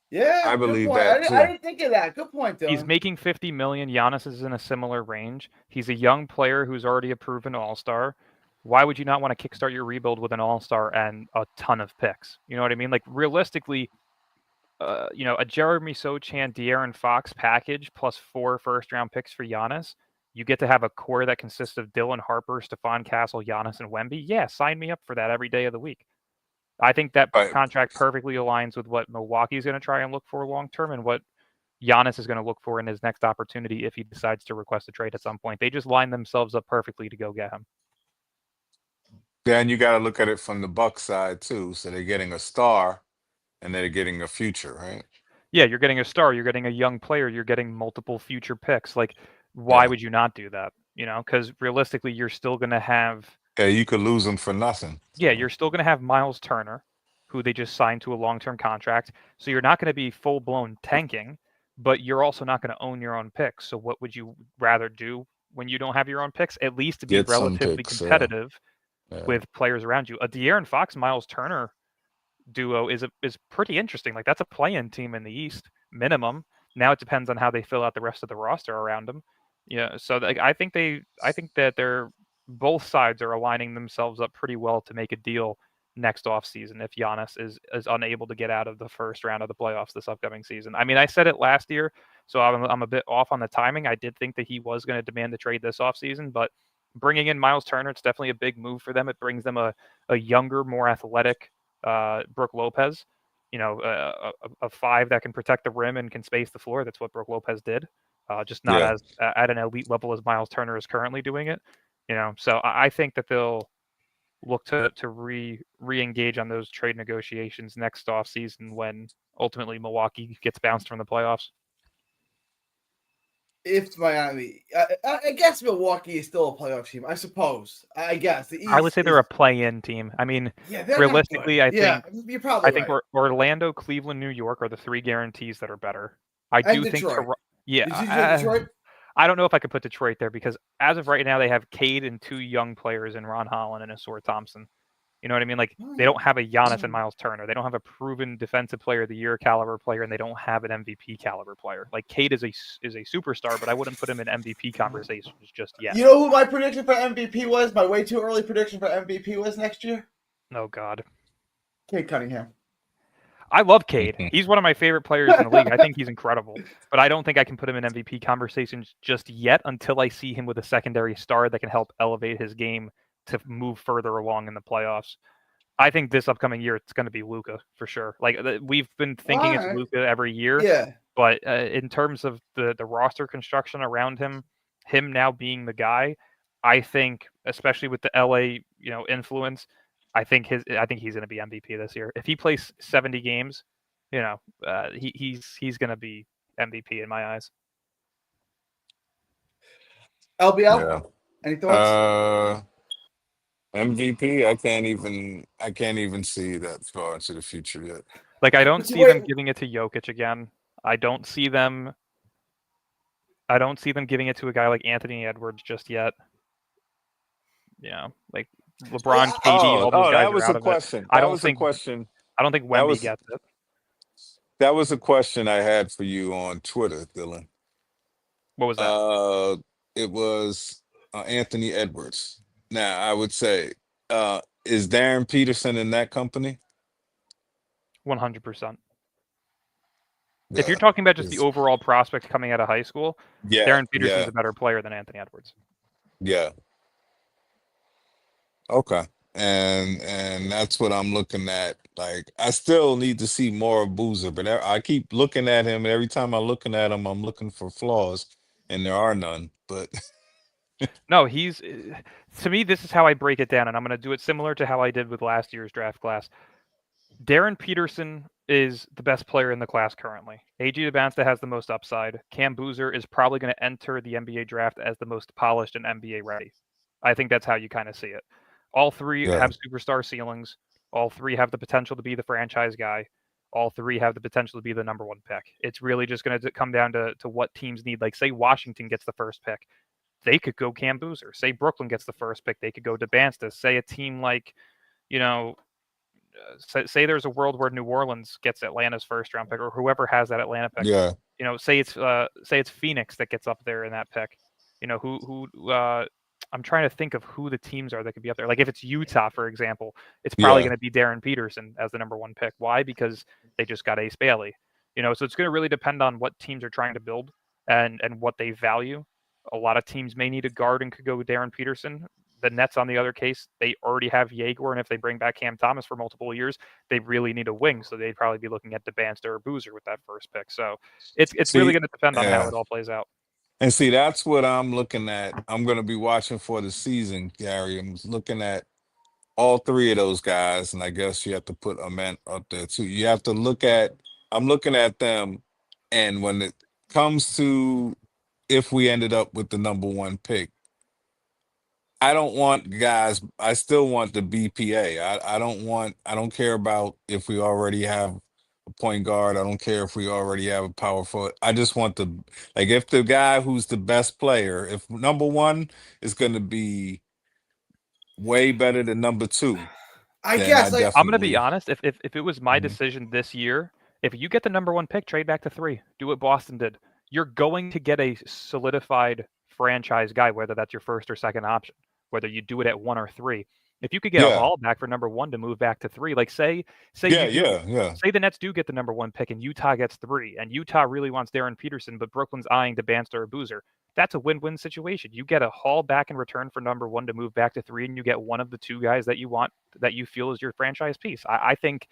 Yeah, I believe good point. that too. I didn't think of that. Good point, Dylan. He's making $50 million. Giannis is in a similar range. He's a young player who's already a proven all-star. Why would you not want to kickstart your rebuild with an all-star and a ton of picks? You know what I mean? Like, realistically, a Jeremy Sochan, De'Aaron Fox package plus 4 first-round picks for Giannis, you get to have a core that consists of Dylan Harper, Stephon Castle, Giannis, and Wemby. Yeah, sign me up for that every day of the week. I think that contract perfectly aligns with what Milwaukee's going to try and look for long-term and what Giannis is going to look for in his next opportunity if he decides to request a trade at some point. They just line themselves up perfectly to go get him. Then you got to look at it from the Bucks side too. So they're getting a star, and they're getting a future, right? Yeah, you're getting a star. You're getting a young player. You're getting multiple future picks. Like, why would you not do that? Because realistically, you're still going to have. Yeah, you could lose them for nothing. Yeah, you're still going to have Miles Turner, who they just signed to a long-term contract. So you're not going to be full-blown tanking, but you're also not going to own your own picks. So what would you rather do when you don't have your own picks? At least to be relatively competitive with players around you. A De'Aaron Fox, Miles Turner duo is pretty interesting. Like, that's a play-in team in the East minimum. Now it depends on how they fill out the rest of the roster around them. Yeah, so I think that they're both sides are aligning themselves up pretty well to make a deal next offseason if Giannis is unable to get out of the first round of the playoffs this upcoming season. I mean, I said it last year, so I'm a bit off on the timing. I did think that he was going to demand the trade this offseason, but bringing in Miles Turner, it's definitely a big move for them. It brings them a younger, more athletic Brook Lopez, a 5 that can protect the rim and can space the floor. That's what Brook Lopez did, just not as at an elite level as Miles Turner is currently doing it. So I think that they'll look to re-engage on those trade negotiations next offseason when ultimately Milwaukee gets bounced from the playoffs. If Miami, I guess Milwaukee is still a playoff team, I suppose. I guess the East I would say they're a play-in team. I mean, realistically, I think you're probably right. Orlando, Cleveland, New York are the 3 guarantees that are better. I do think Detroit. Detroit? I don't know if I could put Detroit there because as of right now, they have Cade and 2 young players in Ron Holland and Asor Thompson. You know what I mean? Like, they don't have a Giannis and Miles Turner. They don't have a proven defensive player of the year caliber player, and they don't have an MVP caliber player. Like, Cade is a superstar, but I wouldn't put him in MVP conversations just yet. You know who my prediction for MVP was? My way too early prediction for MVP was next year? Oh, God. Cade Cunningham. I love Cade. He's one of my favorite players in the league. I think he's incredible. But I don't think I can put him in MVP conversations just yet until I see him with a secondary star that can help elevate his game to move further along in the playoffs. I think this upcoming year it's going to be Luka for sure. Like, we've been thinking it's Luka every year, but in terms of the roster construction around him now being the guy, I think especially with the LA influence, I think he's going to be MVP this year. If he plays 70 games, he's going to be MVP in my eyes. LBL, any thoughts? MVP, I can't even see that far into the future yet. Like, I don't see them giving it to Jokic again. I don't see them giving it to a guy like Anthony Edwards just yet. Like LeBron, KD, all those guys that was are out a of question. it. I don't think think question. I don't think That Wemby was gets it. that was a question I had for you on Twitter, Dylan. What was that? Uh, it was Anthony Edwards. Now, I would say, is Darren Peterson in that company? 100%. If you're Yeah. talking about just the Is overall prospect coming out of high school, yeah, Darren Peterson's yeah, a better player than Anthony Edwards. yeah. Okay. And that's what I'm looking at. Like, I still need to see more of Boozer, but I keep looking at him, and every time I'm looking at him, I'm looking for flaws, and there are none. But No, to me, this is how I break it down, and I'm going to do it similar to how I did with last year's draft class. Darren Peterson is the best player in the class currently. AG Debasta has the most upside. Cam Boozer is probably going to enter the NBA draft as the most polished and NBA ready. I think that's how you kind of see it. All three yeah, have superstar ceilings. All three have the potential to be the franchise guy. All three have the potential to be the number one pick. It's really just going to come down to what teams need. Like, say Washington gets the first pick, they could go Cam Boozer. Say Brooklyn gets the first pick, they could go Debasta. Say a team like, you know, say there's a world where New Orleans gets Atlanta's first round pick, or whoever has that Atlanta pick. yeah, Say it's Phoenix that gets up there in that pick. I'm trying to think of who the teams are that could be up there. Like if it's Utah, for example, it's probably yeah. going to be Darren Peterson as the number one pick. Why? Because they just got Ace Bailey. So it's going to really depend on what teams are trying to build and what they value. A lot of teams may need a guard and could go with Darren Peterson. The Nets, on the other case, they already have Jaeger, and if they bring back Cam Thomas for multiple years, they really need a wing. So they'd probably be looking at Debasta or Boozer with that first pick. So it's really See, going to depend on how yeah. it all plays out. And see, that's what I'm looking at. I'm going to be watching for the season, Gary. I'm looking at all three of those guys, and I guess you have to put a man up there too. You have to look at. I'm looking at them, and when it comes to if we ended up with the number one pick, I don't want guys. I still want the BPA. I don't want. I don't care about if we already have a point guard. I don't care if we already have a power forward. I just want if the guy who's the best player, if number one is going to be way better than number two, I then I guess like I'm going to be definitely. honest. If it was my Mhm. decision this year, if you get the number one pick, trade back to 3. Do what Boston did. You're going to get a solidified franchise guy, whether that's your first or second option, whether you do it at 1 or 3. If you could get a Yeah, haul back for number one to move back to 3, like say yeah, you do, yeah, yeah. say the Nets do get the number one pick and Utah gets 3, and Utah really wants Darren Peterson, but Brooklyn's eyeing Debasta or Boozer. That's a win-win situation. You get a haul back in return for number one to move back to 3, and you get one of the two guys that you want, that you feel is your franchise piece. I think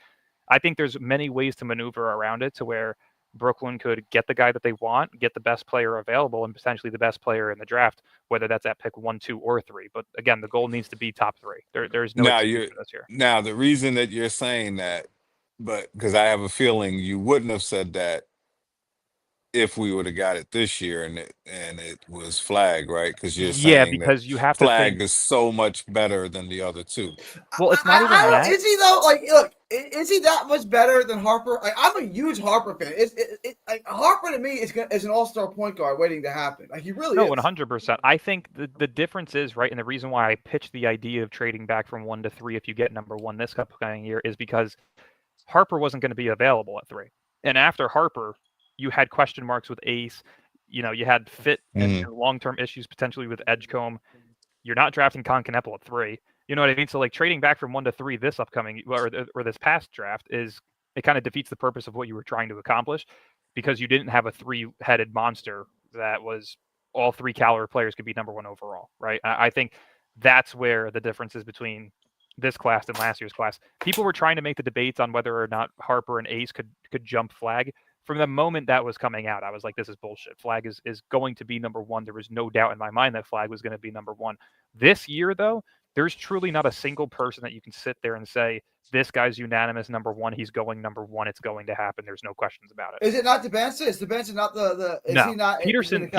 there's many ways to maneuver around it to where Brooklyn could get the guy that they want, get the best player available, and potentially the best player in the draft, whether that's at pick 1, 2, or 3. But again, the goal needs to be top 3. There's no Now excuse you're for this here. now the reason that you're saying that, but because I have a feeling you wouldn't have said that if we would have got it this year and it was Flag, right? Because you're Yeah, saying that because you have to Flag think. is so much better than the other two. Well, it's not even I don't. that. Is he though? Like, look, is he that much better than Harper? Like, I'm a huge Harper fan. Like Harper to me is an all-star point guard waiting to happen. Like he really No, is. 100%. I think the difference is, right, and the reason why I pitched the idea of trading back from 1 to 3 if you get number one this upcoming year is because Harper wasn't going to be available at 3. And after Harper, you had question marks with Ace. You had fit and Mhm. long-term issues potentially with Edgecombe. You're not drafting Concaneppel at 3. You know what I mean? So like trading back from 1 to 3 this upcoming or this past draft it kind of defeats the purpose of what you were trying to accomplish because you didn't have a 3-headed monster that was all 3 caliber players could be number one overall, right? I think that's where the difference is between this class and last year's class. People were trying to make the debates on whether or not Harper and Ace could jump Flag. From the moment that was coming out, I was like, this is bullshit. Flag is going to be number one. There was no doubt in my mind that Flag was going to be number one. This year, though, there's truly not a single person that you can sit there and say, this guy's unanimous number one. He's going number one. It's going to happen. There's no questions about it. Is it not Debasta? Is Debasta not the? Is No. he not? Peterson,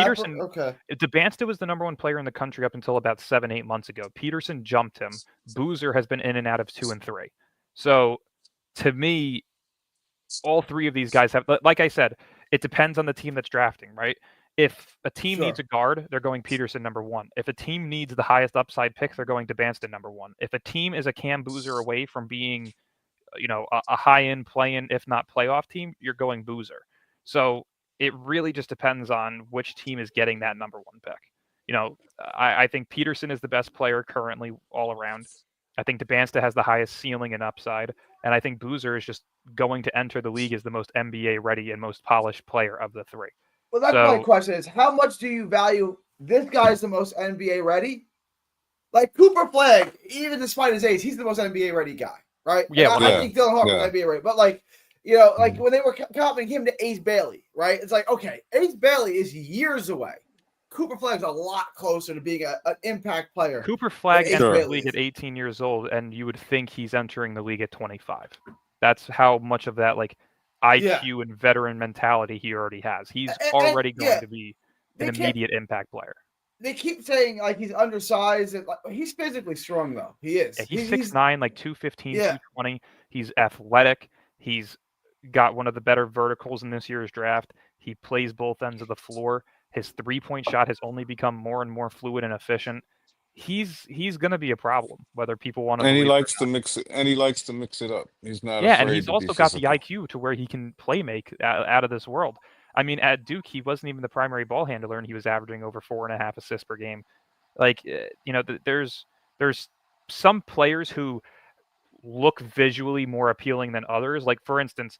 Okay. Debasta was the number one player in the country up until about 7-8 months ago. Peterson jumped him. Boozer has been in and out of 2 and 3. So to me, all 3 of these guys have, like I said, it depends on the team that's drafting, right? If a team Sure. needs a guard, they're going Peterson number 1. If a team needs the highest upside pick, they're going to Debasta number 1. If a team is a Cam Boozer away from being a high-end play-in, if not playoff team, you're going Boozer. So it really just depends on which team is getting that number one pick. I think Peterson is the best player currently all around. I think DeBansta has the highest ceiling and upside, and I think Boozer is just going to enter the league as the most NBA ready and most polished player of the three. Well, that's my question: is how much do you value this guy's the most NBA ready? Like Cooper Flag, even despite his age, he's the most NBA ready guy, right? Yeah, I think Dylan Harper's NBA ready, but like when they were comparing him to Ace Bailey, right? It's like, okay, Ace Bailey is years away. Cooper Flag's a lot closer to being an impact player. Cooper Flag entered the league at 18 years old, and you would think he's entering the league at 25. That's how much of that IQ and veteran mentality he already has. He's already going to be an immediate impact player. They keep saying he's undersized and he's physically strong though. He is. Yeah, he's 6'9", 215, 220. He's athletic. He's got one of the better verticals in this year's draft. He plays both ends of the floor. His 3-point shot has only become more and more fluid and efficient. He's going to be a problem, whether people want to. And he likes to mix it. And he likes to mix it up. He's not. Yeah, and he's also got the IQ to where he can play make out of this world. I mean, at Duke, he wasn't even the primary ball handler, and he was averaging over 4.5 assists per game. There's some players who look visually more appealing than others. Like, for instance,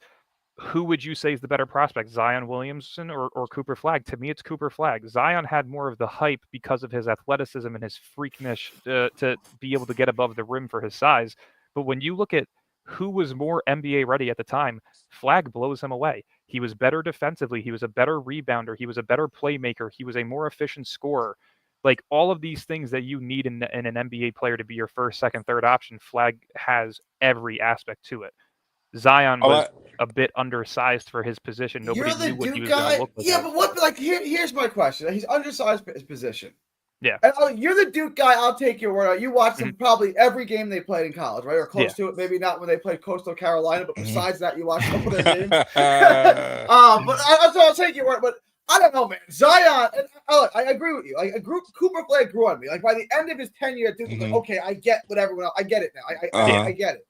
who would you say is the better prospect, Zion Williamson or Cooper Flag? To me, it's Cooper Flag. Zion had more of the hype because of his athleticism and his freakness to be able to get above the rim for his size. But when you look at who was more NBA ready at the time, Flag blows him away. He was better defensively. He was a better rebounder. He was a better playmaker. He was a more efficient scorer. Like, all of these things that you need in an NBA player to be your first, second, third option, Flag has every aspect to it. Zion was a bit undersized for his position. Nobody knew what he was going to look like. Yeah, but here's my question. He's undersized for his position. Yeah. And, you're the Duke guy. I'll take your word on it. You watched them probably every game they played in college, right? Or close to it. Maybe not when they played Coastal Carolina, but besides that, you watched a couple of their games. But I'll take your word. But I don't know, man. Zion, and I agree with you. Cooper Flag grew on me. Like, by the end of his tenure at Duke, like, okay, I get what everyone else. I get it now. I get it.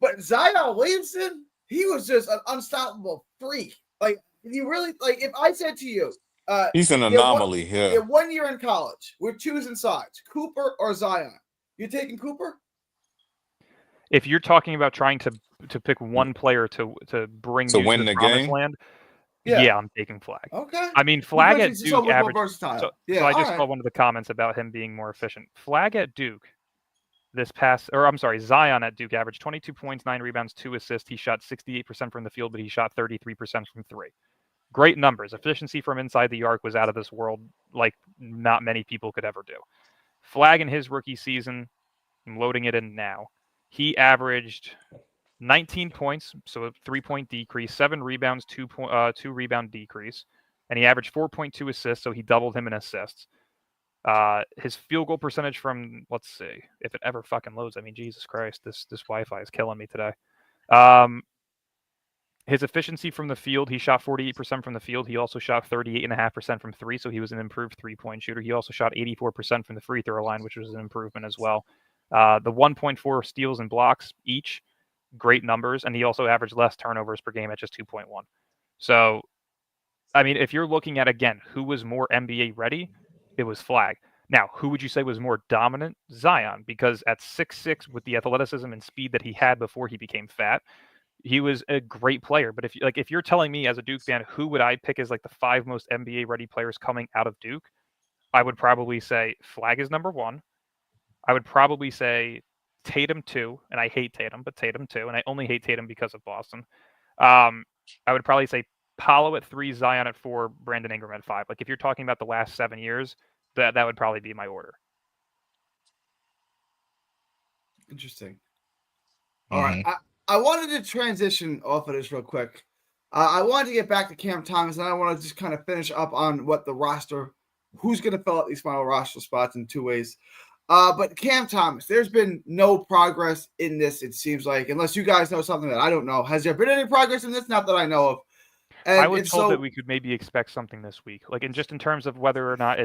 But Zion Williamson, he was just an unstoppable freak. Like, you really if I said to you, he's an anomaly. Yeah, 1 year in college, we're choosing sides, Cooper or Zion. You taking Cooper? If you're talking about trying to pick one player to bring you win to the the promised game, land, yeah, I'm taking Flag. Okay. I mean, Flag at Duke averaged. So I just right. saw one of the comments about him being more efficient. Flag at Duke. Zion at Duke averaged 22 points, 9 rebounds, 2 assists. He shot 68% from the field, but he shot 33% from three. Great numbers. Efficiency from inside the arc was out of this world, like not many people could ever do. Flag in his rookie season, I'm loading it in now. He averaged 19 points, so a 3-point decrease, 7 rebounds, 2 rebound decrease, and he averaged 4.2 assists, so he doubled him in assists. His field goal percentage from, let's see, if it ever fucking loads. I mean, Jesus Christ, this Wi-Fi is killing me today. His efficiency from the field, he shot 48% from the field. He also shot 38.5% from three, so he was an improved 3-point shooter. He also shot 84% from the free throw line, which was an improvement as well. The 1.4 steals and blocks each, great numbers, and he also averaged less turnovers per game at just 2.1. So, I mean, if you're looking at, again, who was more NBA ready, it was Flag. Now, who would you say was more dominant? Zion, because at 6'6", with the athleticism and speed that he had before he became fat, he was a great player. But if you're telling me as a Duke fan, who would I pick as the 5 most NBA ready players coming out of Duke, I would probably say Flag is number 1. I would probably say Tatum 2, and I hate Tatum, but Tatum 2, and I only hate Tatum because of Boston. I would probably say Paolo at 3, Zion at 4, Brandon Ingram at 5. If you're talking about the last 7 years, that would probably be my order. Interesting. All right. I wanted to transition off of this real quick. I wanted to get back to Cam Thomas, and I want to just kind of finish up on what the roster, who's going to fill out these final roster spots in 2 ways. But Cam Thomas, there's been no progress in this, it seems like, unless you guys know something that I don't know. Has there been any progress in this? Not that I know of. And I was told that we could maybe expect something this week, in terms of whether or not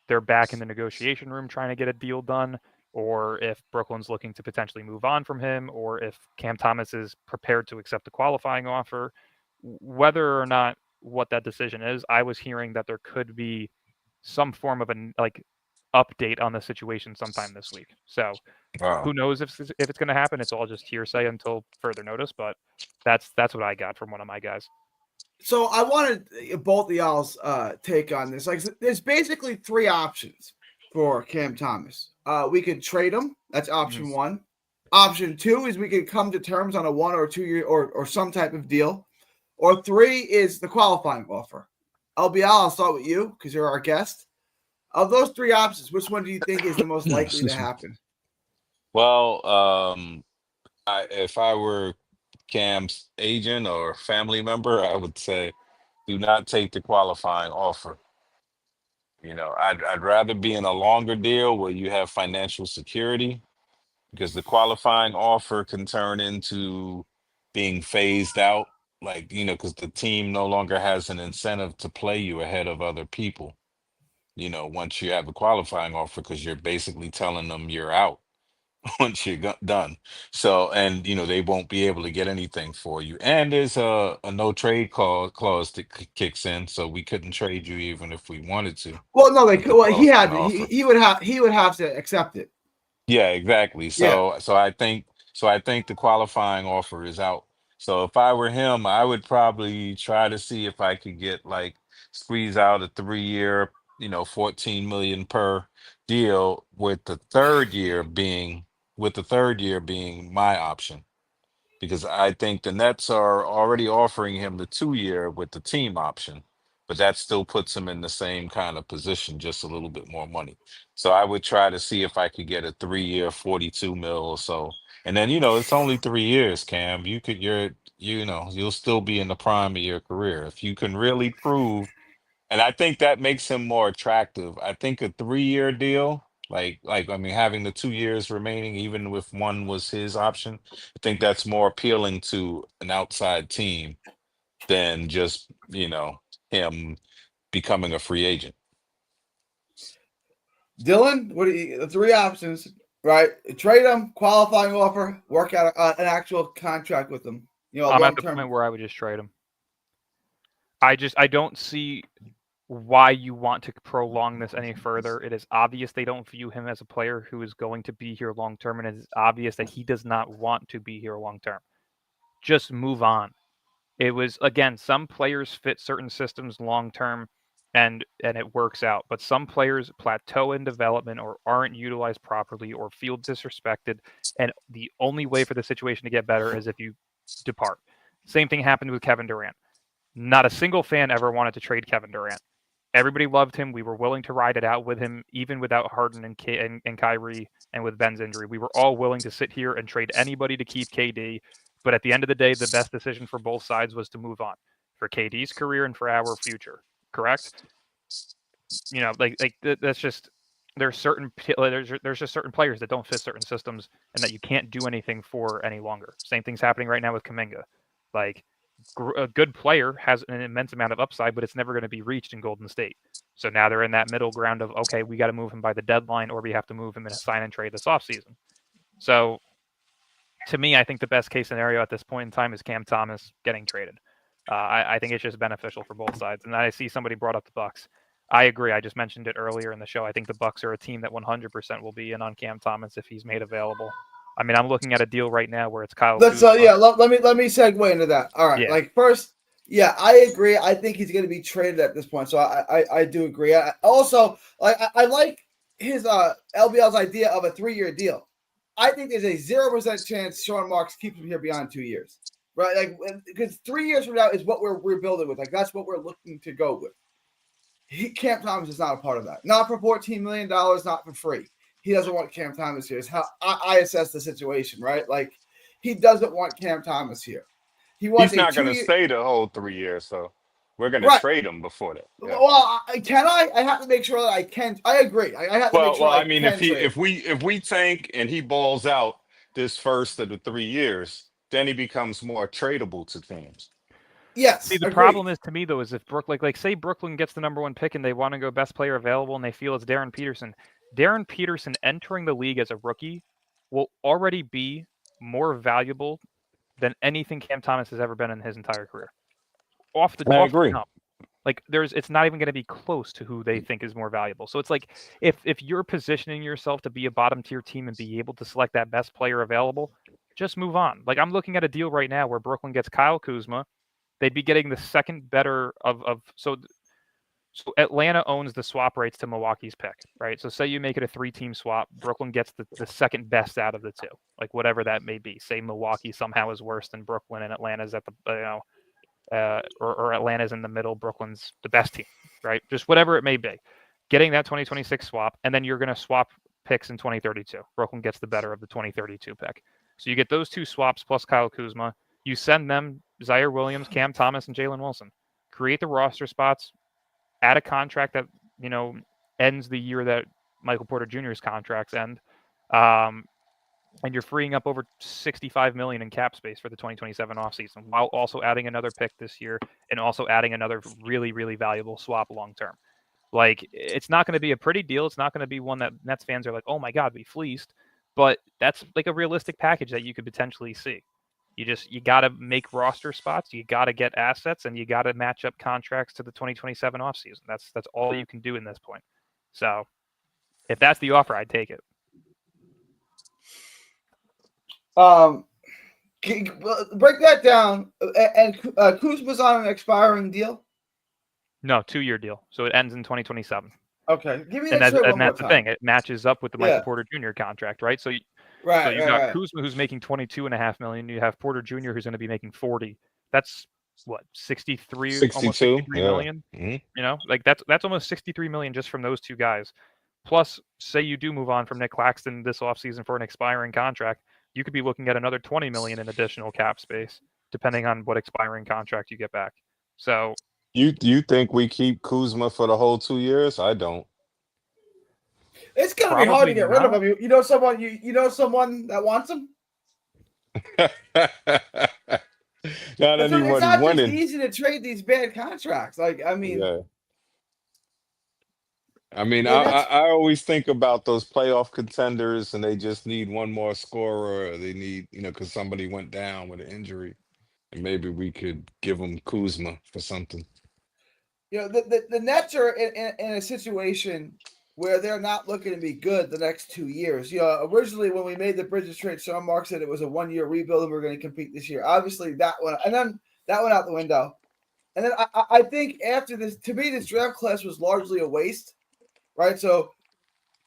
they're back in the negotiation room trying to get a deal done, or if Brooklyn's looking to potentially move on from him, or if Cam Thomas is prepared to accept the qualifying offer. Whether or not what that decision is, I was hearing that there could be some form of an update on the situation sometime this week. So Wow. who knows if it's going to happen? It's all just hearsay until further notice. But that's what I got from one of my guys. So I wanted both of y'all's take on this. Like, there's basically three options for Cam Thomas. We could trade him. That's option one. Option two is we could come to terms on a 1 or 2 year or some type of deal. Or three is the qualifying offer. LBL, I'll start with you because you're our guest. Of those three options, which one do you think is the most likely to happen? Well, if I were Cam's agent or family member, I would say, do not take the qualifying offer. I'd rather be in a longer deal where you have financial security, because the qualifying offer can turn into being phased out, like, because the team no longer has an incentive to play you ahead of other people, once you have a qualifying offer, because you're basically telling them you're out once you're done. So, and they won't be able to get anything for you. And there's a no trade clause that kicks in, so we couldn't trade you even if we wanted to Well, no, they with could. the Well, he had qualifying offer. he would have to accept it. Yeah, exactly. Yeah. So I think the qualifying offer is out. So if I were him, I would probably try to see if I could get, like, squeeze out a 3 year, 14 million per deal, with the third year being my option, because I think the Nets are already offering him the 2 year with the team option, but that still puts him in the same kind of position, just a little bit more money. So I would try to see if I could get a 3 year, 42 mil or so. And then, it's only 3 years, Cam. You'll still be in the prime of your career. If you can really prove, and I think that makes him more attractive. I think a 3 year deal, I mean, having the 2 years remaining, even if one was his option, I think that's more appealing to an outside team than just, him becoming a free agent. Dylan, what the three options, right? Trade him, qualifying offer, work out an actual contract with him. I'm at the long-term. point where I would just trade him. I don't see why you want to prolong this any further. It is obvious they don't view him as a player who is going to be here long term, and it is obvious that he does not want to be here long term. Just move on. It was, again, some players fit certain systems long term and it works out, but some players plateau in development or aren't utilized properly or feel disrespected, and the only way for the situation to get better is if you depart. Same thing happened with Kevin Durant. Not a single fan ever wanted to trade Kevin Durant. Everybody loved him. We were willing to ride it out with him, even without Harden and Kyrie, and with Ben's injury. We were all willing to sit here and trade anybody to keep KD. But at the end of the day, the best decision for both sides was to move on, for KD's career and for our future. Correct? That's just, there's just certain players that don't fit certain systems and that you can't do anything for any longer. Same thing's happening right now with Kuminga. A good player has an immense amount of upside, but it's never going to be reached in Golden State. So now they're in that middle ground of, okay, we got to move him by the deadline, or we have to move him in a sign and trade this offseason. So to me, I think the best case scenario at this point in time is Cam Thomas getting traded. I think it's just beneficial for both sides. And I see somebody brought up the Bucks. I agree. I just mentioned it earlier in the show. I think the Bucks are a team that 100% will be in on Cam Thomas if he's made available. I mean, I'm looking at a deal right now where it's Kyle. Let me segue into that. All right. Yeah. First, yeah, I agree. I think he's going to be traded at this point. So I do agree. I like his LBL's idea of a 3-year deal. I think there's a 0% chance Sean Marks keeps him here beyond 2 years, right? Because 3 years from now is what we're building with. That's what we're looking to go with. Cam Thomas is not a part of that. Not for $14 million, not for free. He doesn't want Cam Thomas here. Is how I assess the situation, right? He doesn't want Cam Thomas here. He's not going to stay the whole 3 years, so we're going to trade him before that. Yeah. Well, can I? I have to make sure that I can. I agree. I have to make sure. If we tank and he balls out this first of the 3 years, then he becomes more tradable to teams. Yes. See, the problem is, to me, though, is if Brooklyn, say Brooklyn gets the number 1 pick and they want to go best player available and they feel it's Darren Peterson, Darren Peterson entering the league as a rookie will already be more valuable than anything Cam Thomas has ever been in his entire career. Off the I off the agree. jump. Like it's not even going to be close to who they think is more valuable. So it's like if you're positioning yourself to be a bottom tier team and be able to select that best player available, just move on. Like I'm looking at a deal right now where Brooklyn gets Kyle Kuzma. They'd be getting the second better of so Atlanta owns the swap rights to Milwaukee's pick, right? So say you make it a 3-team swap, Brooklyn gets the second best out of the two, like whatever that may be. Say Milwaukee somehow is worse than Brooklyn and Atlanta's at the or Atlanta's in the middle, Brooklyn's the best team, right? Just whatever it may be. Getting that 2026 swap, and then you're going to swap picks in 2032. Brooklyn gets the better of the 2032 pick. So you get those two swaps plus Kyle Kuzma. You send them Zaire Williams, Cam Thomas, and Jalen Wilson. Create the roster spots, add a contract that, ends the year that Michael Porter Jr.'s contracts end. And you're freeing up over $65 million in cap space for the 2027 offseason, while also adding another pick this year and also adding another really, really valuable swap long term. Like, it's not going to be a pretty deal. It's not going to be one that Nets fans are like, oh my God, we fleeced. But that's like a realistic package that you could potentially see. You got to make roster spots, you got to get assets, and you got to match up contracts to the 2027 offseason. That's all you can do in this point. So if that's the offer, I'd take it. Break that down. And Kuzma's on an expiring deal? No, 2-year deal. So it ends in 2027. Okay. Give me and that that's the thing. It matches up with the Michael Porter Jr. contract, right? So you got Kuzma, who's making $22.5 million. You have Porter Jr., who's going to be making $40. That's what, 63, almost 63 million. Mm-hmm. Like that's almost 63 million just from those two guys. Plus, say you do move on from Nick Claxton this offseason for an expiring contract, you could be looking at another 20 million in additional cap space, depending on what expiring contract you get back. So you think we keep Kuzma for the whole 2 years? I don't. It's gonna be hard to get rid of him. You know someone that wants him? Not anyone it's not winning. just easy to trade these bad contracts. Like, I mean, yeah. I mean, I always think about those playoff contenders, and they just need one more scorer. Or they need, because somebody went down with an injury, and maybe we could give them Kuzma for something. The Nets are in a situation where they're not looking to be good the next 2 years. Originally when we made the Bridges trade, Sean Mark said it was a 1-year rebuild and we're going to compete this year. Obviously that went out the window. And then I think after this, to me, this draft class was largely a waste, right? So,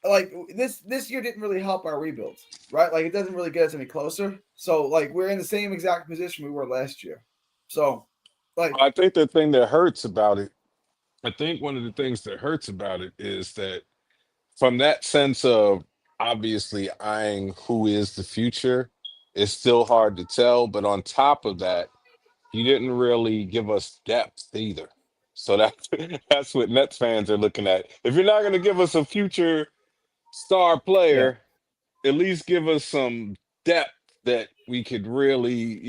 like, this year didn't really help our rebuilds, right? Like, it doesn't really get us any closer. So, like, we're in the same exact position we were last year. So, like, I think the thing that hurts about it, I think one of the things that hurts about it is that from that sense of obviously eyeing who is the future, it's still hard to tell. But on top of that, you didn't really give us depth either. So that's what Nets fans are looking at. If you're not going to give us a future star player, at least give us some depth that we could really,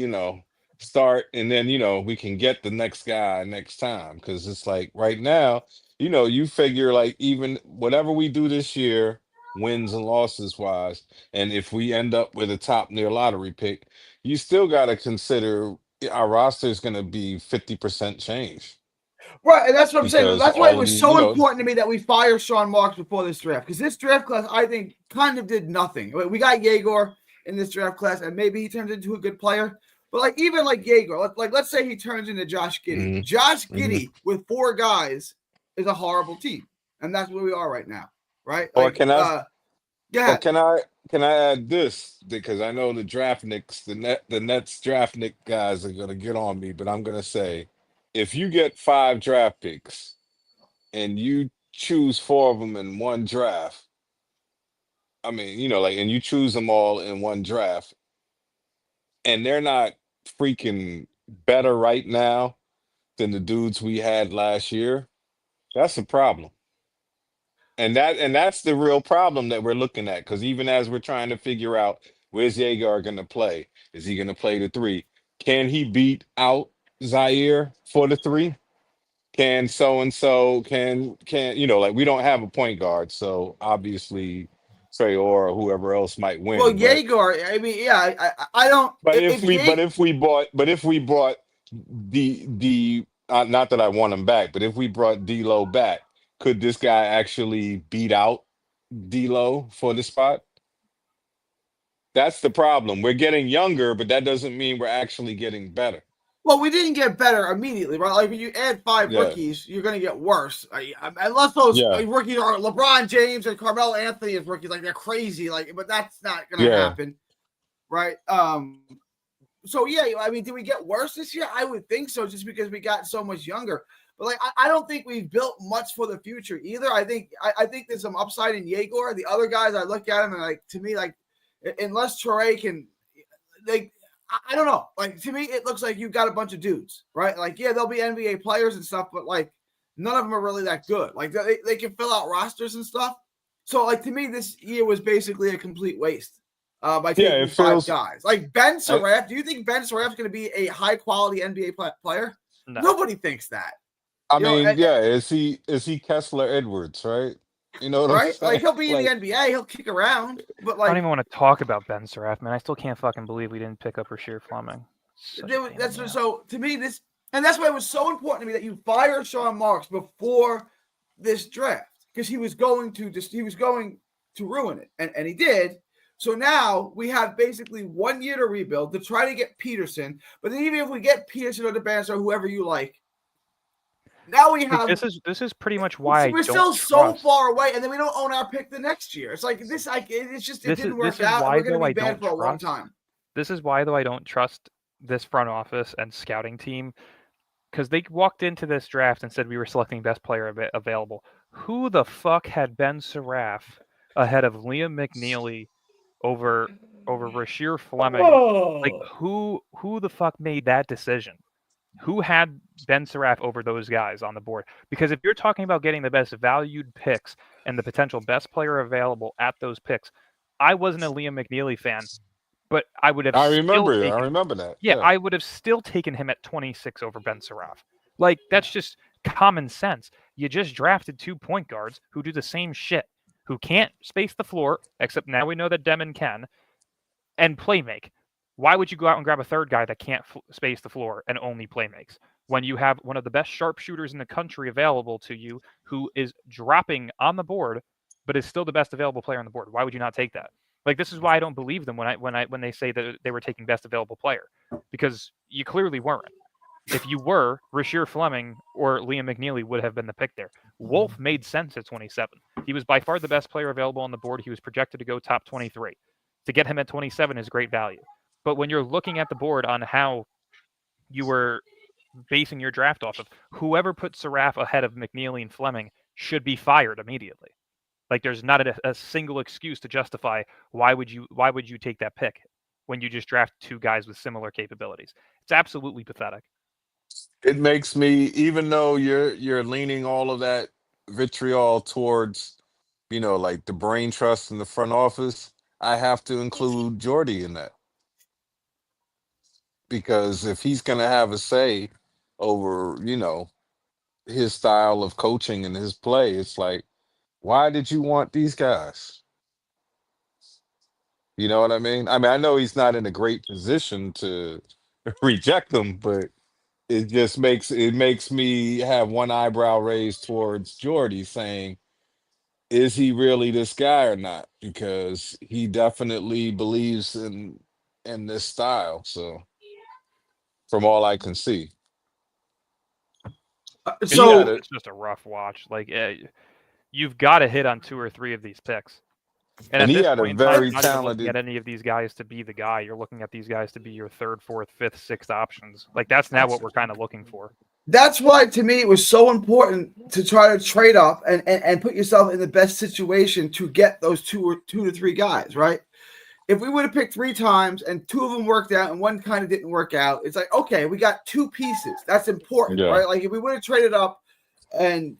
start, and then we can get the next guy next time. Because it's like right now, you figure like even whatever we do this year, wins and losses wise, and if we end up with a top near lottery pick, you still got to consider our roster is going to be 50% change. Right, and that's what I'm saying. That's why it was so important to me that we fire Sean Marks before this draft, because this draft class, I think, kind of did nothing. We got Yegor in this draft class, and maybe he turns into a good player. But like even like Yegor, let's say he turns into Josh Giddey. Mm-hmm. Josh Giddey with 4 guys is a horrible team, and that's where we are right now, right? Or like, can I? Can I add this, because I know the draftniks, the Nets draftnik guys are gonna get on me, but I'm gonna say, if you get 5 draft picks and you choose 4 of them in one draft, I mean, and you choose them all in one draft, and they're not freaking better right now than the dudes we had last year, that's a problem. And that's the real problem that we're looking at, because even as we're trying to figure out where's Yeager going to play, is he going to play the 3? Can he beat out Zaire for the 3? can so and so can like we don't have a point guard, so obviously Trey or whoever else might Well, win. But Jaeger, I mean, yeah, I don't. If Jaeger, if we brought the not that I want him back, but if we brought D'Lo back, could this guy actually beat out D'Lo for the spot? That's the problem. We're getting younger, but that doesn't mean we're actually getting better. well, we didn't get better immediately, right? Like when you add 5 Yeah, rookies, you're going to get worse. Unless those yeah, rookies are LeBron James and Carmelo Anthony as rookies, like they're crazy. Like, but that's not going to yeah. happen, right? So yeah, I mean, did we get worse this year? I would think so, just because we got so much younger. But like, I don't think we've built much for the future either. I think there's some upside in Jaeger. The other guys, I look at them and like, to me, like, unless Trey can, like, I don't know. Like, to me, it looks like you've got a bunch of dudes, right? Like, yeah, they'll be NBA players and stuff, but like, none of them are really that good. Like, they can fill out rosters and stuff. So, like, to me, this year was basically a complete waste by Yeah, taking it 5 feels. guys. Like, Ben I, Surratt, do you think Ben Surratt's going to be a high-quality NBA player? No. Nobody thinks that. I You know, mean, yeah, is he Kessler Edwards, right? You know what I'm right? saying? Like, he'll be in Like, the NBA. He'll kick around. But, I don't like, even want to talk about Ben Surratt, man. I still can't fucking believe we didn't pick up Rasheer Fleming. Such a pain in that's the ass. so to me this, and that's why it was so important to me that you fired Sean Marks before this draft, because he was going to ruin it, and he did. So now we have basically 1 year to rebuild to try to get Peterson. But then even if we get Peterson or DeBanz or whoever you like, now we Like, have this is pretty much why I we're don't still so trust. far away, and then we don't own our pick the next year. It's like this, like it's just it didn't work out, and we're going to be bad for a long time. This is why, though, I don't trust this front office and scouting team, because they walked into this draft and said we were selecting best player available. Who the fuck had Ben Surratt ahead of Liam McNeely over Rasheer Fleming? Like, who the fuck made that decision? Who had Ben Surratt over those guys on the board? Because if you're talking about getting the best valued picks and the potential best player available at those picks, I wasn't a Liam McNeely fan, but I would have I still remember. taken, I remember that. yeah, Yeah. I would have still taken him at 26 over Ben Surratt. Like, that's just common sense. You just drafted 2 point guards who do the same shit, who can't space the floor, except now we know that Demon can, and play make. Why would you go out and grab a third guy that can't space the floor and only play makes when you have one of the best sharpshooters in the country available to you, who is dropping on the board, but is still the best available player on the board? Why would you not take that? Like, this is why I don't believe them when they say that they were taking best available player, because you clearly weren't. If you were, Rasheer Fleming or Liam McNeely would have been the pick there. Wolf made sense at 27. He was by far the best player available on the board. He was projected to go top 23. To get him at 27 is great value. But when you're looking at the board on how you were basing your draft off of, whoever put Surratt ahead of McNeely and Fleming should be fired immediately. Like, there's not a single excuse to justify why would you take that pick when you just draft 2 guys with similar capabilities. It's absolutely pathetic. It makes me, even though you're leaning all of that vitriol towards, like the brain trust in the front office, I have to include Jordy in that, because if he's gonna have a say over, his style of coaching and his play, it's like, why did you want these guys? You know what I mean? I mean, I know he's not in a great position to reject them, but it makes me have one eyebrow raised towards Jordy, saying, is he really this guy or not? Because he definitely believes in this style. So from all I can see, So It's just a rough watch. Like, you've got to hit on 2 or 3 of these picks. And and at he this had a point in time, very you're not even looking talented. at any of these guys to be the guy. You're looking at these guys to be your 3rd, 4th, 5th, 6th options. Like, that's now what we're kind of looking for. that's why, to me, it was so important to try to trade up and put yourself in the best situation to get those 2 to 3 guys, right? If we would have picked 3 times and 2 of them worked out and one kind of didn't work out, it's like, okay, we got 2 pieces. That's important, Yeah. right? Like, if we would have traded up and,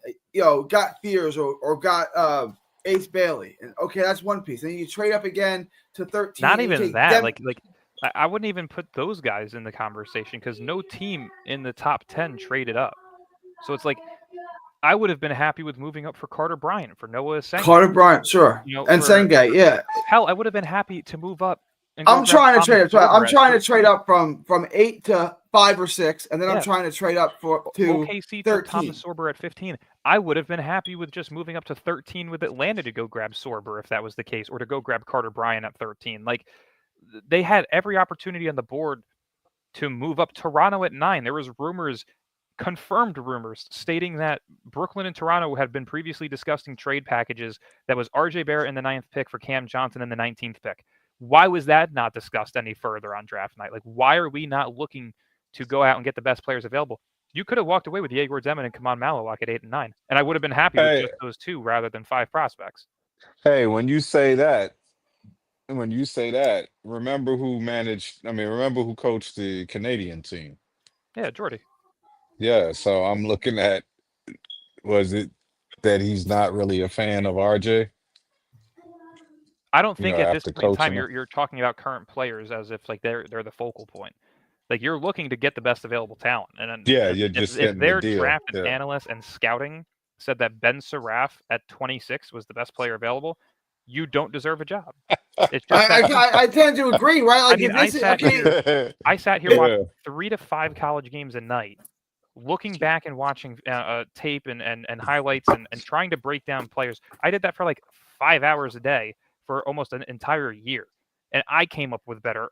got Fears or got Ace Bailey, and okay, that's 1 piece. And then you trade up again to 13. Not and you even take that. them. Like I wouldn't even put those guys in the conversation, because no team in the top 10 traded up. So it's like I would have been happy with moving up for Carter Bryant, for Noah Senga. Carter Bryant, sure. And Sengay, yeah. Hell, I would have been happy to move up. I'm trying to trade up. I'm trying to trade up from 8 to 5 or 6, and then I'm trying to trade up to OKC 13. took Thomas Sorber at 15. I would have been happy with just moving up to 13 with Atlanta to go grab Sorber if that was the case, or to go grab Carter Bryant at 13. Like, they had every opportunity on the board to move up Toronto at 9. There was confirmed rumors stating that Brooklyn and Toronto had been previously discussing trade packages that was RJ Barrett in the 9th pick for Cam Johnson in the 19th pick. Why was that not discussed any further on draft night? Like, why are we not looking to go out and get the best players available? You could have walked away with Yegor Zeman and Kaman Malawak at 8 and 9, and I would have been happy with just those two rather than 5 prospects. Hey, when you say that, remember who coached the Canadian team? Yeah, Jordy. Yeah, so I'm looking at, was it that he's not really a fan of RJ? I don't think at this after point in time coaching you're talking about current players as if like they're the focal point. Like, you're looking to get the best available talent, and Yeah, you're just if getting the their deal. draft Yeah. analysts and scouting said that Ben Saraf at 26 was the best player available, you don't deserve a job. It's just I tend to agree, right? Like, I mean, I sat here watching 3 to 5 college games a night, looking back and watching tape and highlights and trying to break down players. I did that for like 5 hours a day for almost an entire year, and I came up with better